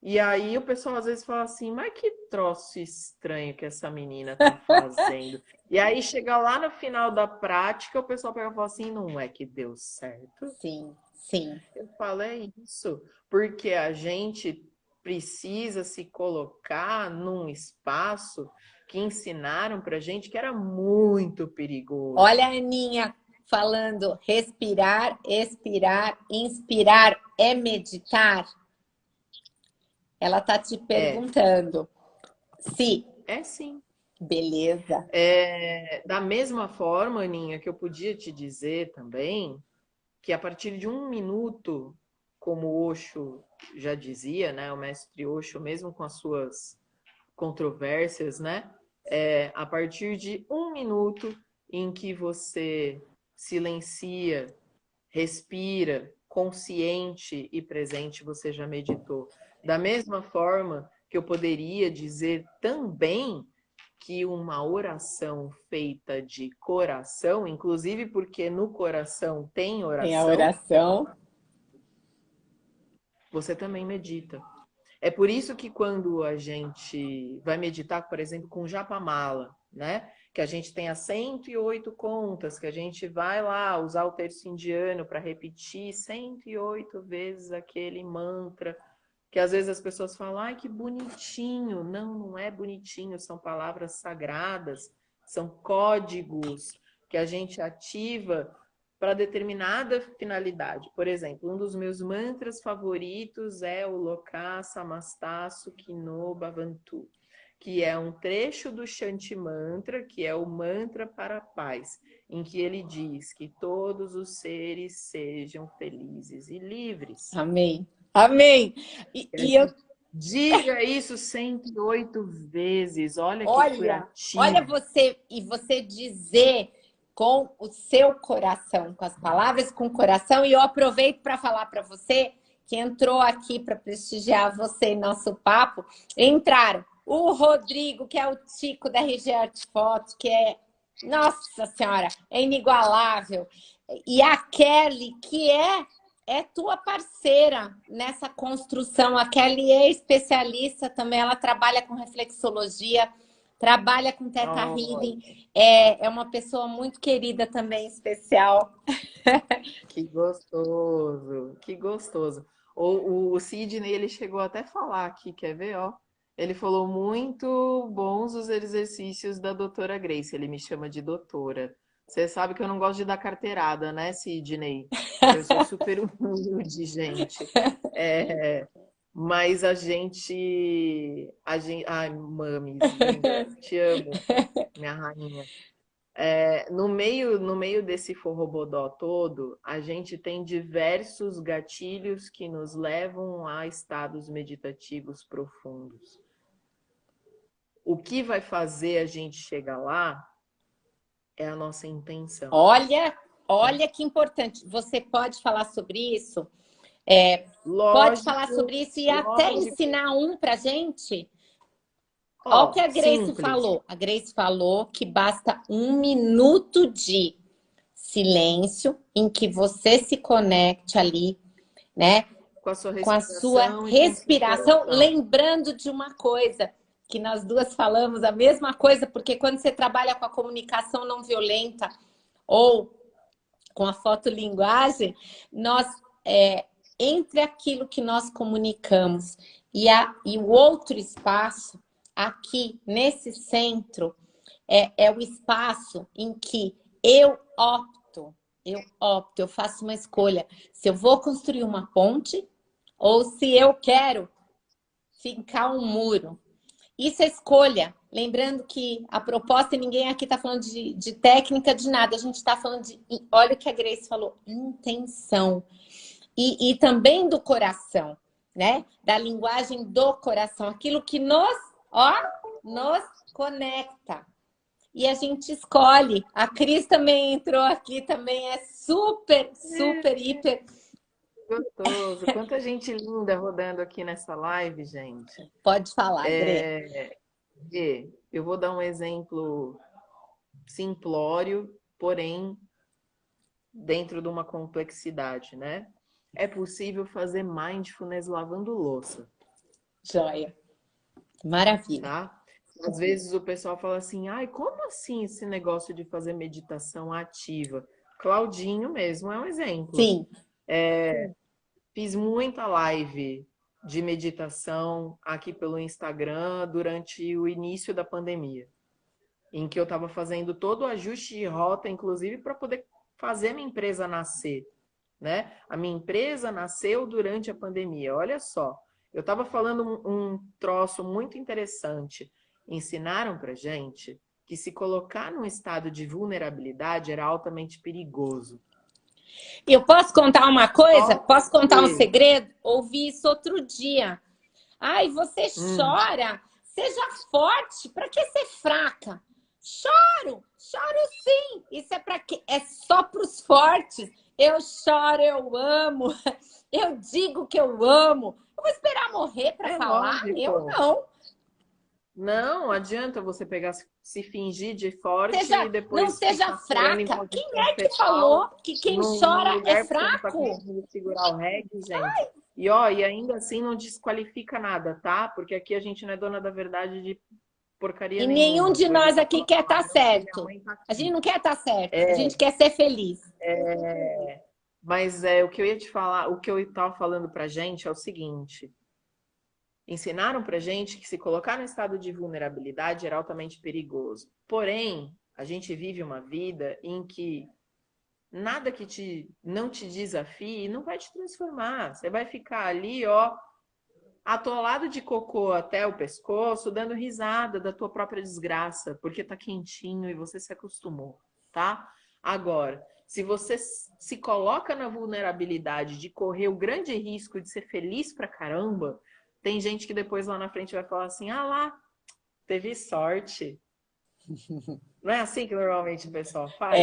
E aí o pessoal às vezes fala assim, mas que troço estranho que essa menina tá fazendo. E aí chega lá no final da prática, o pessoal pega e fala assim, não é que deu certo? Sim, sim. Eu falo, é isso, porque a gente precisa se colocar num espaço que ensinaram pra gente que era muito perigoso. Olha a Aninha falando, respirar, expirar, inspirar é meditar? Ela tá te perguntando. Sim. É sim. Beleza. Da mesma forma, Aninha, que eu podia te dizer também que a partir de 1 minuto, como o Osho já dizia, né, o mestre Osho, mesmo com as suas controvérsias, né, a partir de 1 minuto em que você silencia, respira, consciente e presente, você já meditou. Da mesma forma que eu poderia dizer também que uma oração feita de coração, inclusive porque no coração tem Tem a oração, oração. você também medita. É por isso que quando a gente vai meditar, por exemplo, com Japamala, né? Que a gente tem as 108 contas, que a gente vai lá usar o terço indiano para repetir 108 vezes aquele mantra, que às vezes as pessoas falam, ai, que bonitinho. Não, não é bonitinho, são palavras sagradas, são códigos que a gente ativa para determinada finalidade. Por exemplo, um dos meus mantras favoritos é o Loka Samasta Sukhino Bhavantu, que é um trecho do Shanti Mantra, que é o mantra para a paz, em que ele diz que todos os seres sejam felizes e livres. Amém. Amém. E eu... Diga isso 108 vezes. Olha que curativo. Olha você, e você dizer com o seu coração, com as palavras com o coração, e eu aproveito para falar para você que entrou aqui para prestigiar você e nosso papo. Entraram o Rodrigo, que é o Tico da RG Art Foto, que é, nossa senhora, é inigualável. E a Kelly, que é tua parceira nessa construção. A Kelly é especialista também, ela trabalha com reflexologia, trabalha com Theta Healing, é uma pessoa muito querida também, especial. Que gostoso, que gostoso. O Sidney, ele chegou até a falar aqui, quer ver, ó? Ele falou muito bons os exercícios da doutora Grace, ele me chama de doutora. Você sabe que eu não gosto de dar carteirada, né, Sidney? Eu sou super humilde, gente. Mas a gente... Ai, mames, linda, te amo, minha rainha. No meio desse forrobodó todo, a gente tem diversos gatilhos que nos levam a estados meditativos profundos. O que vai fazer a gente chegar lá é a nossa intenção. Olha que importante. Você pode falar sobre isso? Pode falar sobre isso e até ensinar um pra gente? Olha o que a Grace falou. A Grace falou que basta 1 minuto de silêncio em que você se conecte ali, né? Com a sua respiração, lembrando de uma coisa. que nós duas falamos a mesma coisa, porque quando você trabalha com a comunicação não violenta ou com a fotolinguagem, nós, entre aquilo que nós comunicamos e o outro espaço, aqui nesse centro, é o espaço em que eu opto, eu faço uma escolha. Se eu vou construir uma ponte ou se eu quero fincar um muro. Isso é escolha. Lembrando que a proposta, e ninguém aqui está falando de técnica, de nada. A gente está falando de, olha o que a Grace falou, intenção. E também do coração, né? Da linguagem do coração. Aquilo que nos conecta. E a gente escolhe. A Cris também entrou aqui, também é super, hiper... Gostoso. Quanta gente linda rodando aqui nessa live, gente. Pode falar, Grê. Eu vou dar um exemplo simplório, porém dentro de uma complexidade, né? É possível fazer mindfulness lavando louça. Joia. Maravilha. Tá? Às vezes o pessoal fala assim, ai, como assim esse negócio de fazer meditação ativa? Claudinho mesmo é um exemplo. Sim. Fiz muita live de meditação aqui pelo Instagram durante o início da pandemia, em que eu estava fazendo todo o ajuste de rota, inclusive para poder fazer minha empresa nascer, né? A minha empresa nasceu durante a pandemia. Olha só, eu estava falando um troço muito interessante. Ensinaram para gente que se colocar num estado de vulnerabilidade era altamente perigoso. Eu posso contar uma coisa? Posso contar um segredo? Ouvi isso outro dia. Ai, você chora. Seja forte. Para que ser fraca? Choro sim. Isso é para quê? É só para os fortes. Eu choro, eu amo. Eu digo que eu amo. Eu vou esperar morrer para falar? Lógico. Eu não. Não adianta você pegar, se fingir de forte e depois... Não seja fraca. Quem é que falou que quem chora é fraco? Segurar o reggae, gente. E ainda assim não desqualifica nada, tá? Porque aqui a gente não é dona da verdade de porcaria nenhuma. E nenhum de nós aqui quer estar certo. A gente não quer estar certo. A gente quer ser feliz. Mas o que eu ia te falar, o que eu estava falando pra gente é o seguinte... Ensinaram pra gente que se colocar no estado de vulnerabilidade era altamente perigoso. Porém, a gente vive uma vida em que nada que não te desafie não vai te transformar. Você vai ficar ali, atolado de cocô até o pescoço, dando risada da tua própria desgraça, porque tá quentinho e você se acostumou, tá? Agora, se você se coloca na vulnerabilidade de correr o grande risco de ser feliz pra caramba, tem gente que depois lá na frente vai falar assim, teve sorte. Não é assim que normalmente o pessoal faz?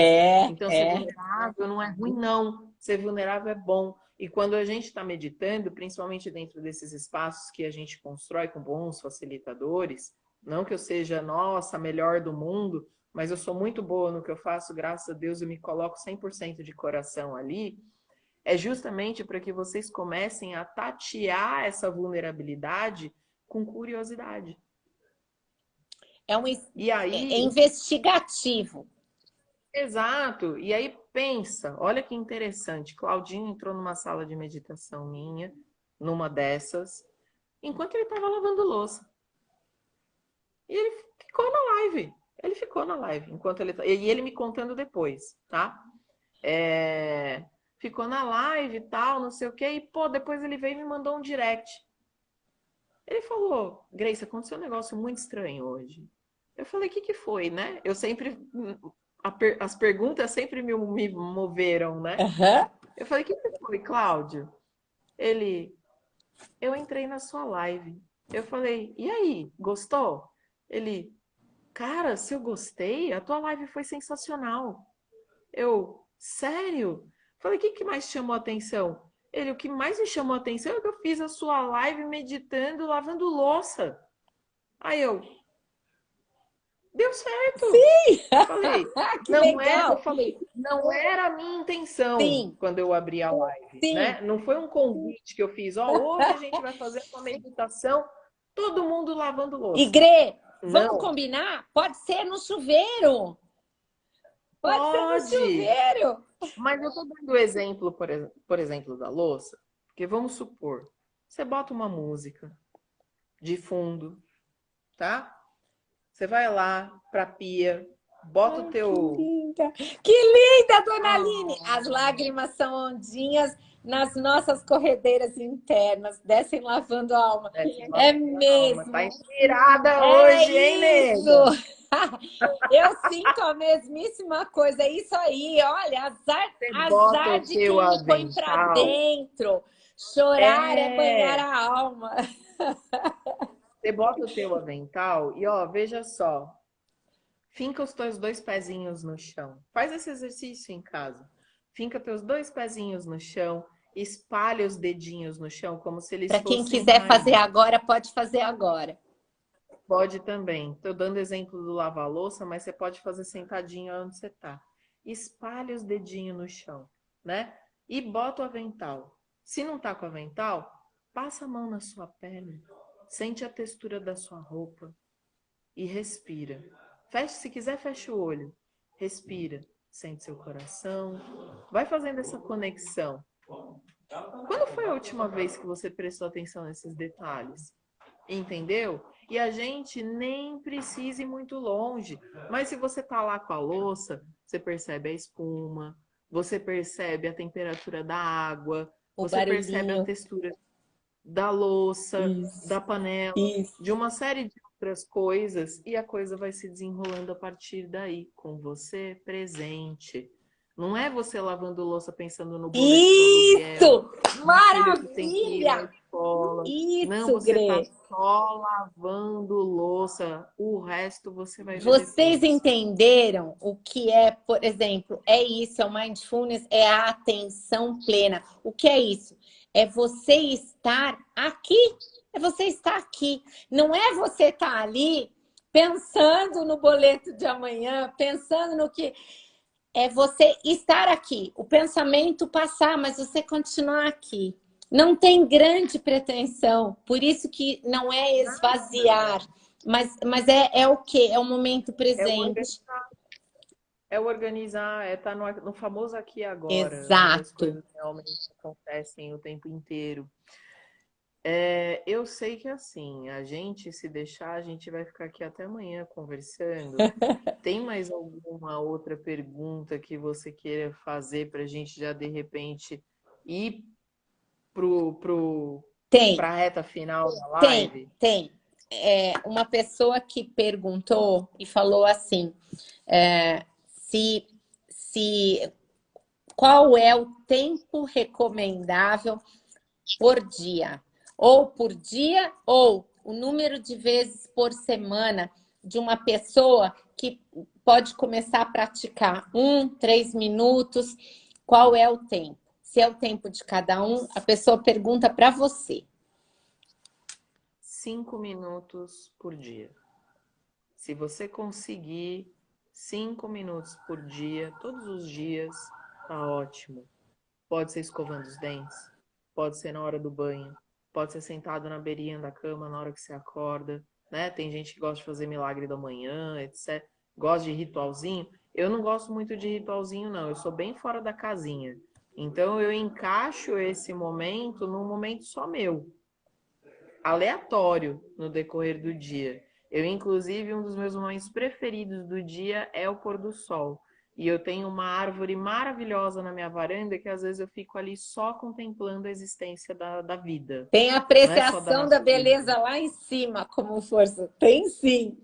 Então, ser vulnerável não é ruim, não. Ser vulnerável é bom. E quando a gente está meditando, principalmente dentro desses espaços que a gente constrói com bons facilitadores, não que eu seja, nossa, a melhor do mundo, mas eu sou muito boa no que eu faço, graças a Deus eu me coloco 100% de coração ali, é justamente para que vocês comecem a tatear essa vulnerabilidade com curiosidade. É investigativo. Exato. E aí pensa, olha que interessante. Claudinho entrou numa sala de meditação minha, numa dessas, enquanto ele estava lavando louça. E ele ficou na live. E ele me contando depois, tá? Ficou na live e tal, não sei o quê. E, depois ele veio e me mandou um direct. Ele falou, Grace, aconteceu um negócio muito estranho hoje. Eu falei, o que foi, né? Eu sempre... As perguntas sempre me moveram, né? Eu falei, o que foi, Cláudio? Eu entrei na sua live. Eu falei, e aí, gostou? Ele, cara, se eu gostei, a tua live foi sensacional. Sério? Falei, o que mais chamou a atenção? O que mais me chamou a atenção é que eu fiz a sua live meditando, lavando louça. Aí deu certo. Sim! Falei, não era a minha intenção. Sim. Quando eu abri a live. Sim. Né? Não foi um convite que eu fiz. Hoje a gente vai fazer uma meditação. Todo mundo lavando louça. Igrê, vamos Não, combinar? Pode ser no chuveiro. Pode ser no pode. chuveiro. Mas eu tô dando o exemplo, por exemplo, da louça, porque vamos supor, você bota uma música de fundo, tá? Você vai lá pra pia, bota o Ai, que teu... linda! Que linda, dona Aline! Ah, As lágrimas são ondinhas nas nossas corredeiras internas, descem lavando a alma. desce É lavando a alma. Tá mesmo! inspirada É hoje, hein, nega? isso! Eu sinto a mesmíssima coisa. É isso aí, olha, Você bota azar o de teu quem põe pra avental. dentro. Chorar é banhar É, a alma. você bota o teu avental e, ó, veja só. Finca os teus dois pezinhos no chão. Faz esse exercício em casa. Finca teus dois pezinhos no chão, espalha os dedinhos no chão como se eles Para quem fossem quiser fazer raízes. agora, pode fazer agora. Pode também. Estou dando exemplo do lavar-louça, mas você pode fazer sentadinho onde você está. Espalha os dedinhos no chão, né? E bota o avental. Se não tá com o avental, passa a mão na sua perna. Sente a textura da sua roupa e respira. Feche, se quiser, fecha o olho. Respira. Sente seu coração. Vai fazendo essa conexão. Quando foi a última vez que você prestou atenção nesses detalhes? Entendeu? E a gente nem precisa ir muito longe. Mas se você tá lá com a louça, você percebe a espuma, você percebe a temperatura da água, O você percebe a barulhinho. textura da louça, Isso, da panela, isso. de uma série de outras coisas, e a coisa vai se desenrolando a partir daí, com você presente. Não é você lavando louça pensando no boleto do aluguel, Isso! no filho que tem que ir na Maravilha! escola. Não, Isso, você tá Grê. só lavando louça. O resto você vai ver Vocês depois. entenderam o que é, por exemplo, é isso, é o mindfulness, é a atenção plena. O que é isso? É você estar aqui. É você estar aqui. Não é você estar ali pensando no boleto de amanhã, pensando no que. É você estar aqui. O pensamento passar, mas você continuar aqui. Não tem grande pretensão. Por isso que não é esvaziar. Mas é o quê? É o momento É o organizar, presente. é estar no famoso aqui e agora, onde as Exato. coisas realmente acontecem o tempo inteiro. É, eu sei que assim, a gente, se deixar, a gente vai ficar aqui até amanhã conversando. Tem mais alguma outra pergunta que você queira fazer para a gente já de repente ir Tem, para a reta final da tem, live? tem. Uma pessoa que perguntou e falou assim: se, se qual é o tempo recomendável por dia? Ou por dia, ou o número de vezes por semana de uma pessoa que pode começar a praticar 3 minutos. Qual é o tempo? Se é o tempo de cada um, a pessoa pergunta para você. 5 minutos por dia. Se você conseguir 5 minutos por dia, todos os dias, tá ótimo. Pode ser escovando os dentes, pode ser na hora do banho, pode ser sentado na beirinha da cama na hora que você acorda, né? Tem gente que gosta de fazer milagre da manhã, etc. Gosta de ritualzinho. Eu não gosto muito de ritualzinho, não. Eu sou bem fora da casinha. Então eu encaixo esse momento num momento só meu, aleatório no decorrer do dia. Eu, inclusive, um dos meus momentos preferidos do dia é o pôr do sol. E eu tenho uma árvore maravilhosa na minha varanda que às vezes eu fico ali só contemplando a existência da vida. Tem a Não é só da apreciação da natureza. beleza lá em cima como força. Tem sim.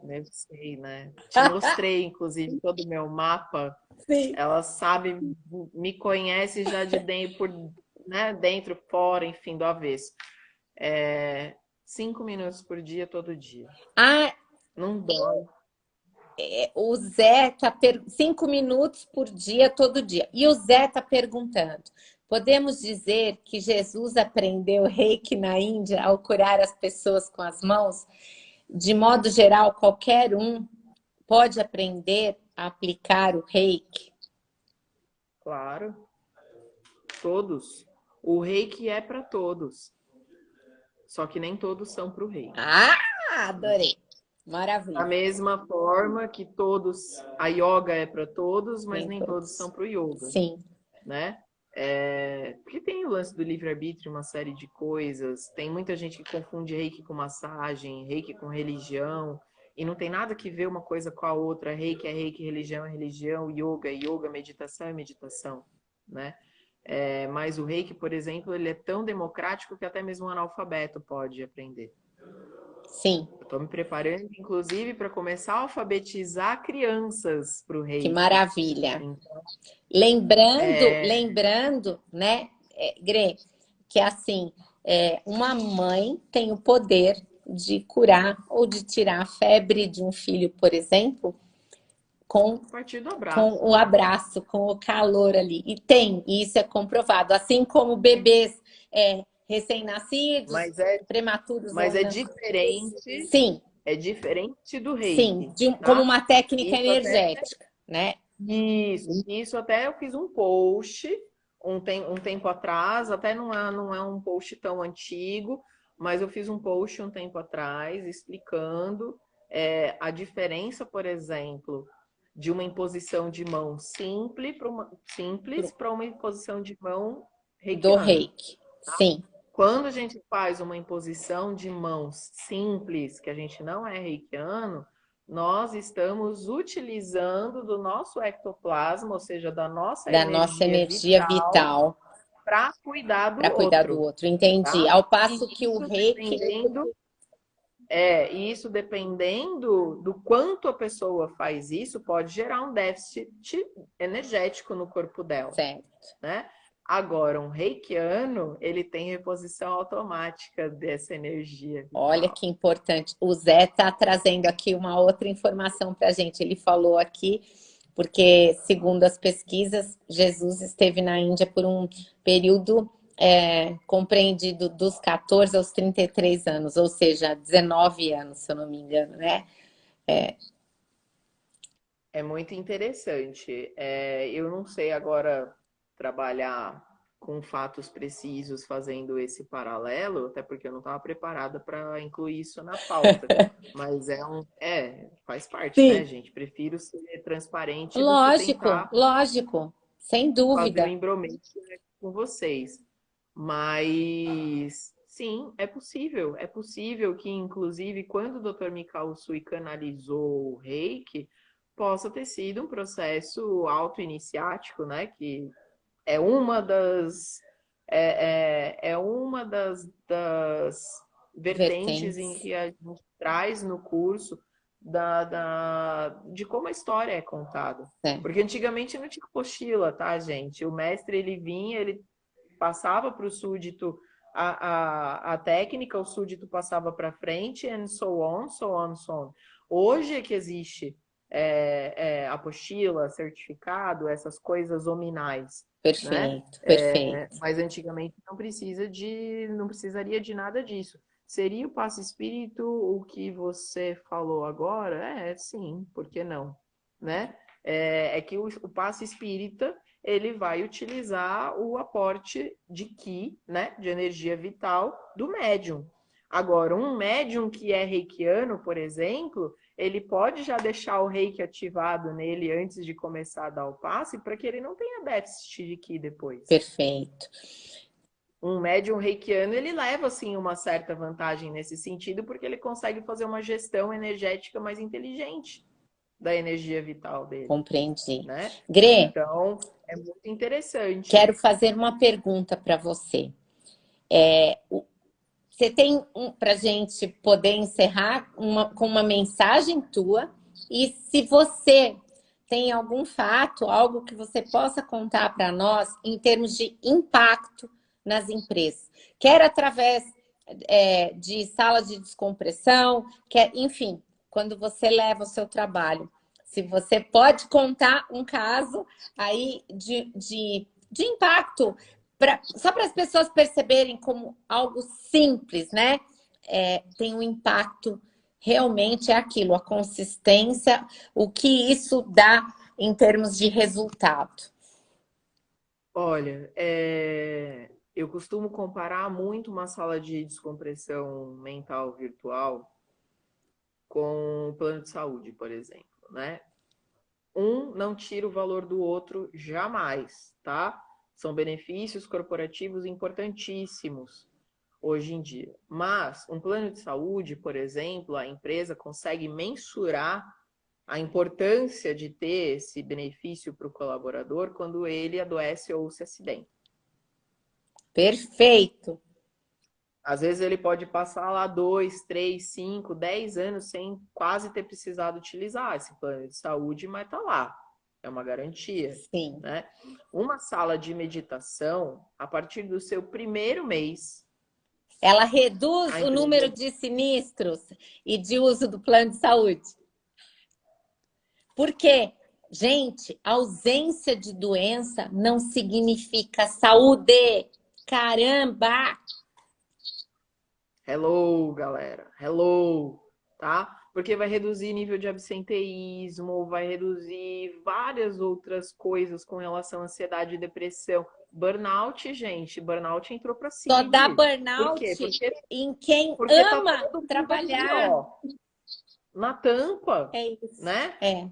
Deve ser, né? Te mostrei, inclusive, todo o meu mapa. Sim. Ela sabe, me conhece já de dentro, né? Dentro, fora, enfim, do avesso. 5 minutos por dia, todo dia. Ah, Não dói. o Zé tá 5 minutos por dia, todo dia. E o Zé está perguntando: podemos dizer que Jesus aprendeu reiki na Índia ao curar as pessoas com as mãos? De modo geral, qualquer um pode aprender a aplicar o reiki? Claro, todos. O reiki é para todos. Só que nem todos são para o reiki. Ah, adorei. Da Maravilha. mesma forma que a yoga é para todos, mas Nem nem todos. todos são para o yoga, Sim. né? Porque tem o lance do livre-arbítrio, uma série de coisas. Tem muita gente que confunde reiki com massagem, reiki com religião, e não tem nada que ver uma coisa com a outra. Reiki é reiki, religião é religião, yoga é yoga, meditação é meditação, né? Mas o reiki, por exemplo, ele é tão democrático que até mesmo um analfabeto pode aprender. Sim. Eu estou me preparando, inclusive, para começar a alfabetizar crianças para o Que reiki. maravilha. Então, Lembrando, né, Grê, que assim, uma mãe tem o poder de curar ou de tirar a febre de um filho, por exemplo, com a partir do abraço. com o abraço, com o calor ali. E isso é comprovado. Assim como bebês recém-nascidos, prematuros Mas ou é não. diferente. Sim. É diferente do Sim, reiki, tá? como uma técnica Isso energética, né? Isso até eu fiz um post um tempo atrás, até não é um post tão antigo, mas eu fiz um post um tempo atrás explicando a diferença, por exemplo, de uma imposição de mão simples para uma imposição de mão Do reikiana. reiki. Sim. Quando a gente faz uma imposição de mãos simples, que a gente não é reikiano, nós estamos utilizando do nosso ectoplasma, ou seja, da nossa energia vital para cuidar do outro. Entendi. Tá? Ao passo que o reiki... Isso dependendo do quanto a pessoa faz isso, pode gerar um déficit energético no corpo dela. Certo. Né? Agora, um reikiano, ele tem reposição automática dessa energia vital. Olha que importante. O Zé está trazendo aqui uma outra informação para a gente. Ele falou aqui, porque, segundo as pesquisas, Jesus esteve na Índia por um período compreendido dos 14 aos 33 anos, ou seja, 19 anos, se eu não me engano, né? É muito interessante. Eu não sei agora trabalhar com fatos precisos fazendo esse paralelo, até porque eu não estava preparada para incluir isso na pauta. Mas faz parte, Sim. Né, gente? Prefiro ser transparente do que tentar lógico, sem dúvida. fazer um embromete com vocês. Mas sim, é possível. É possível que, inclusive, quando o Dr. Mikao Usui canalizou o reiki, possa ter sido um processo autoiniciático, né? Que é uma das vertentes em que a gente traz no curso de como a história é contada. Porque antigamente não tinha apostila, tá, gente? O mestre, ele vinha, ele passava para o súdito a técnica, o súdito passava para frente, and so on, so on, so on. Hoje é que existe apostila, certificado, essas coisas nominais. Perfeito, né? Perfeito. Mas antigamente não precisaria de nada disso. Seria o passe espírito o que você falou agora? Sim, por que não? Né? Que o passe espírita ele vai utilizar o aporte de ki, né, de energia vital do médium. Agora, um médium que é reikiano, por exemplo, ele pode já deixar o reiki ativado nele antes de começar a dar o passe, para que ele não tenha déficit de ki depois. Perfeito. Um médium reikiano, ele leva, assim, uma certa vantagem nesse sentido, porque ele consegue fazer uma gestão energética mais inteligente da energia vital dele. Compreendi. Né? Grê, então, é muito interessante. Quero fazer uma pergunta para você. Você tem para a gente poder encerrar com uma mensagem tua, e se você tem algum fato, algo que você possa contar para nós em termos de impacto nas empresas, quer através de sala de descompressão, enfim, quando você leva o seu trabalho. Se você pode contar um caso aí de impacto, só para as pessoas perceberem como algo simples, né? Tem um impacto, realmente é aquilo, a consistência, o que isso dá em termos de resultado. Olha, Eu costumo comparar muito uma sala de descompressão mental virtual com o plano de saúde, por exemplo, né? Um não tira o valor do outro jamais, tá? São benefícios corporativos importantíssimos hoje em dia. Mas um plano de saúde, por exemplo, a empresa consegue mensurar a importância de ter esse benefício para o colaborador quando ele adoece ou se acidenta. Perfeito. Às vezes ele pode passar lá 2, 3, 5, 10 anos sem quase ter precisado utilizar esse plano de saúde, mas tá lá. É uma garantia. Sim. Né? Uma sala de meditação, a partir do seu primeiro mês, ela reduz a o empresa... número de sinistros e de uso do plano de saúde. Por quê? Gente, ausência de doença não significa saúde. Caramba! Hello, galera. Hello, tá? Porque vai reduzir nível de absenteísmo, vai reduzir várias outras coisas com relação à ansiedade e depressão. Burnout, gente, burnout entrou para si. Só dá Por burnout quê? em quem Porque tá ama todo mundo trabalhar. ali, ó, na tampa, É isso. né? É.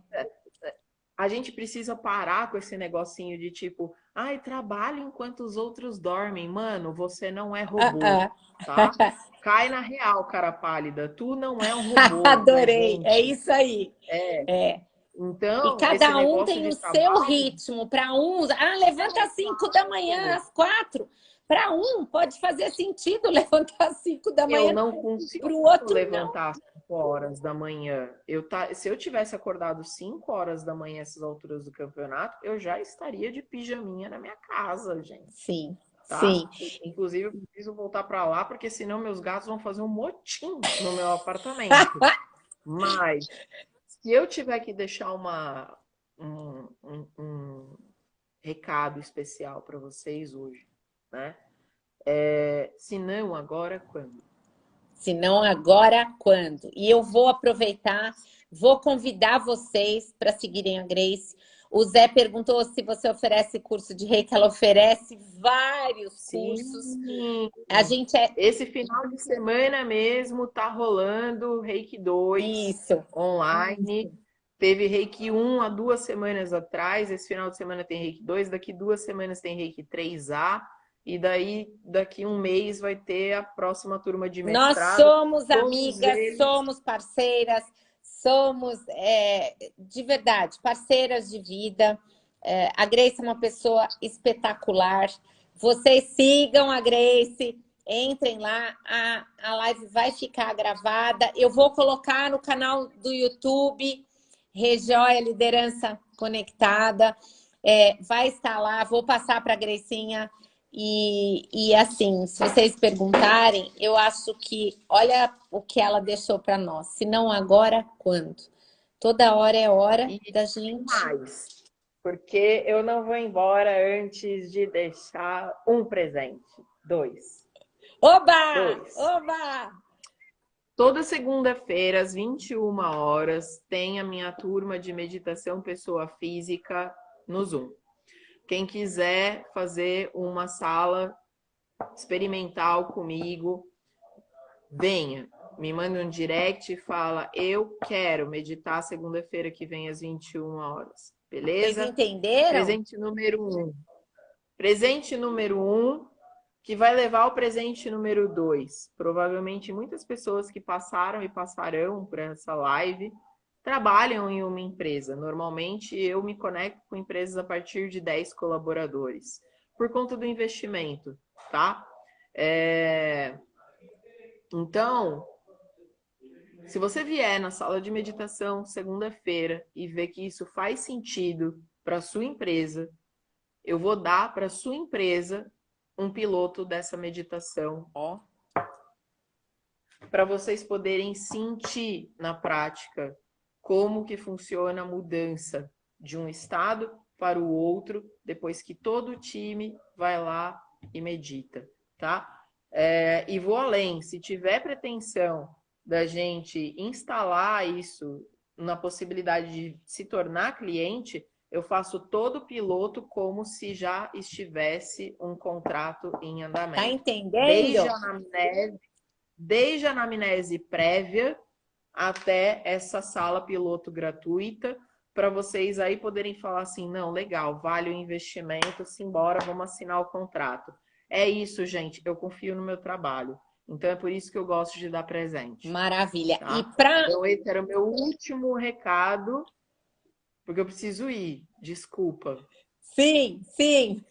A gente precisa parar com esse negocinho de tipo, ai, trabalho enquanto os outros dormem. Mano, você não é robô, tá? Cai na real, cara pálida. Tu não é um robô. Adorei. Né, é isso aí. É. Então, e cada um tem o seu ritmo. Para uns, levanta às 5 da manhã, às 4. Para um, pode fazer sentido levantar às 5 da manhã. Eu não consigo Pro outro, levantar às 5 horas da manhã. Se eu tivesse acordado 5 horas da manhã, essas alturas do campeonato, eu já estaria de pijaminha na minha casa, gente. Sim, tá? sim. Inclusive, eu preciso voltar para lá, porque senão meus gatos vão fazer um motim no meu apartamento. Mas, se eu tiver que deixar um recado especial para vocês hoje, né? Se não, agora quando? Se não, agora quando? E eu vou aproveitar, vou convidar vocês para seguirem a Grace. O Zé perguntou se você oferece curso de reiki. Ela oferece vários cursos. A gente Esse final de semana mesmo tá rolando Reiki 2 online. Isso. Teve Reiki 1 há 2 semanas atrás. Esse final de semana tem Reiki 2. Daqui 2 semanas tem Reiki 3A. E daí, daqui um mês, vai ter a próxima turma de mestrado. Nós somos amigas, somos parceiras, somos, de verdade, parceiras de vida. A Grace é uma pessoa espetacular. Vocês sigam a Grace, entrem lá, a live vai ficar gravada. Eu vou colocar no canal do YouTube, Rejóia Liderança Conectada. Vai estar lá, vou passar para a Gracinha. E assim, se vocês perguntarem, eu acho que olha o que ela deixou para nós. Se não agora, quando? Toda hora é hora da gente. Mais, porque eu não vou embora antes de deixar um presente. 2. Oba! 2. Oba! Toda segunda-feira, às 21 horas, tem a minha turma de meditação pessoa física no Zoom. Quem quiser fazer uma sala experimental comigo, venha. Me manda um direct e fala, eu quero meditar segunda-feira que vem às 21 horas. Beleza? Vocês entenderam? Presente número 1. Presente número 1, que vai levar o presente número 2. Provavelmente muitas pessoas que passaram e passarão por essa live trabalham em uma empresa. Normalmente, eu me conecto com empresas a partir de 10 colaboradores, por conta do investimento, tá? Então, se você vier na sala de meditação segunda-feira e ver que isso faz sentido para a sua empresa, eu vou dar para a sua empresa um piloto dessa meditação, ó, para vocês poderem sentir na prática como que funciona a mudança de um estado para o outro, depois que todo o time vai lá e medita, tá? E vou além, se tiver pretensão da gente instalar isso na possibilidade de se tornar cliente, eu faço todo o piloto como se já estivesse um contrato em Tá andamento. entendendo? Desde a anamnese prévia até essa sala piloto gratuita, para vocês aí poderem falar assim, não, legal, vale o investimento, simbora, vamos assinar o contrato. É isso, gente, eu confio no meu trabalho. Então é por isso que eu gosto de dar presente. Maravilha. Tá? E para... Então esse era o meu último recado, porque eu preciso ir, desculpa. Sim, sim.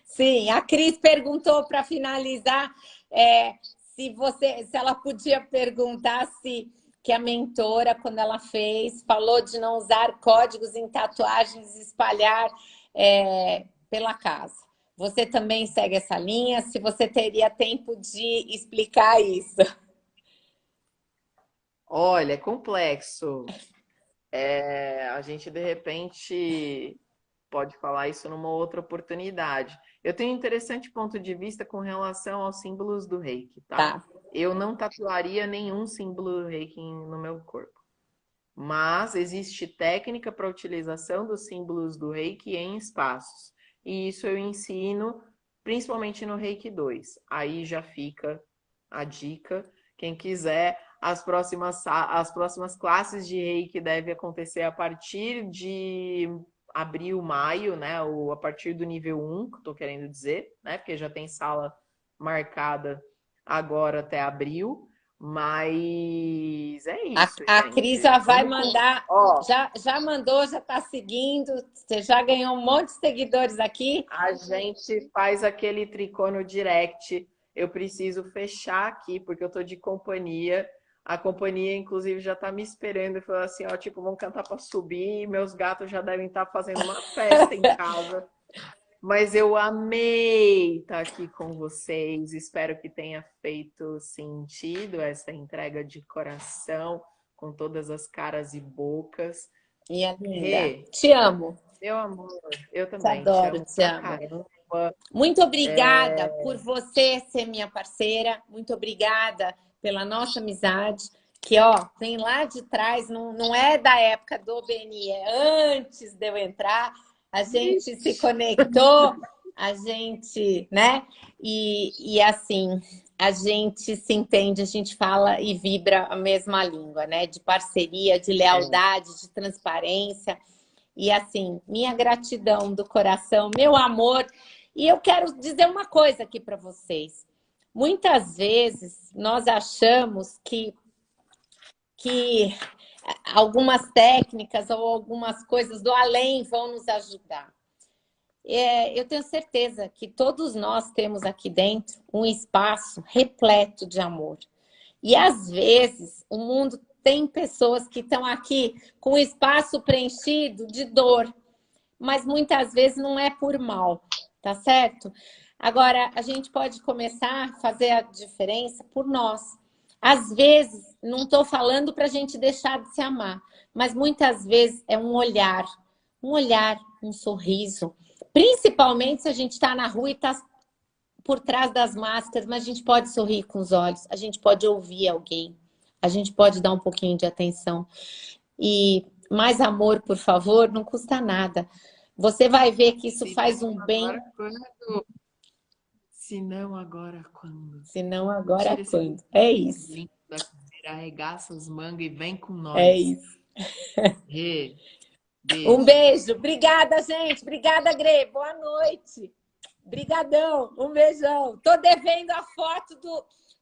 Sim, a Cris perguntou para finalizar se ela podia perguntar se que a mentora, quando ela fez, falou de não usar códigos em tatuagens e espalhar pela casa. Você também segue essa linha? Se você teria tempo de explicar isso. Olha, é complexo. A gente, de repente, pode falar isso numa outra oportunidade. Eu tenho um interessante ponto de vista com relação aos símbolos do Reiki, tá? Tá. Eu não tatuaria nenhum símbolo do Reiki no meu corpo. Mas existe técnica para utilização dos símbolos do Reiki em espaços. E isso eu ensino principalmente no Reiki 2. Aí já fica a dica. Quem quiser, as próximas classes de Reiki devem acontecer a partir de abril, maio, né? Ou a partir do nível 1, que eu tô querendo dizer, né? Porque já tem sala marcada agora até abril. Mas é isso, A gente. Cris já vai Vamos mandar, Ó, já mandou, já está seguindo, você já ganhou um monte de seguidores aqui. a gente faz aquele tricô no direct. Eu preciso fechar aqui, porque eu tô de companhia. A companhia, inclusive, já tá me esperando e falou assim, ó, tipo, vamos cantar para subir e meus gatos já devem estar fazendo uma festa em casa. Mas eu amei estar aqui com vocês. Espero que tenha feito sentido essa entrega de coração, com todas as caras e bocas. Minha linda, Rê, te amo, meu amor, eu te também te adoro, amo te pra amo. caramba. Muito obrigada por você ser minha parceira, muito obrigada pela nossa amizade, que ó, vem lá de trás, não é da época do BNI, é antes de eu entrar, a gente se conectou, a gente, né? E assim, a gente se entende, a gente fala e vibra a mesma língua, né? De parceria, de lealdade, de transparência. E assim, minha gratidão do coração, meu amor. E eu quero dizer uma coisa aqui para vocês. Muitas vezes nós achamos que algumas técnicas ou algumas coisas do além vão nos ajudar. Eu tenho certeza que todos nós temos aqui dentro um espaço repleto de amor. E às vezes o mundo tem pessoas que estão aqui com o espaço preenchido de dor, mas muitas vezes não é por mal, tá certo? Agora, a gente pode começar a fazer a diferença por nós. Às vezes, não estou falando para a gente deixar de se amar, mas muitas vezes é um olhar, um sorriso. Principalmente se a gente está na rua e está por trás das máscaras, mas a gente pode sorrir com os olhos, a gente pode ouvir alguém, a gente pode dar um pouquinho de atenção. E mais amor, por favor, não custa nada. Você vai ver que isso faz um bem. Se não, agora quando? Se não, agora Tira quando? É isso. Da cadeira, arregaça as mangas e vem com nós. É isso. Rê, beijo. Um beijo. Obrigada, gente. Obrigada, Grê. Boa noite. Brigadão. Um beijão. Tô devendo a foto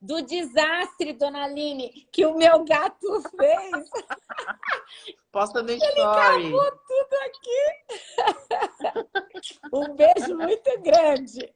do desastre, dona Aline, que o meu gato fez. Posta no Ele story. acabou tudo aqui. Um beijo muito grande.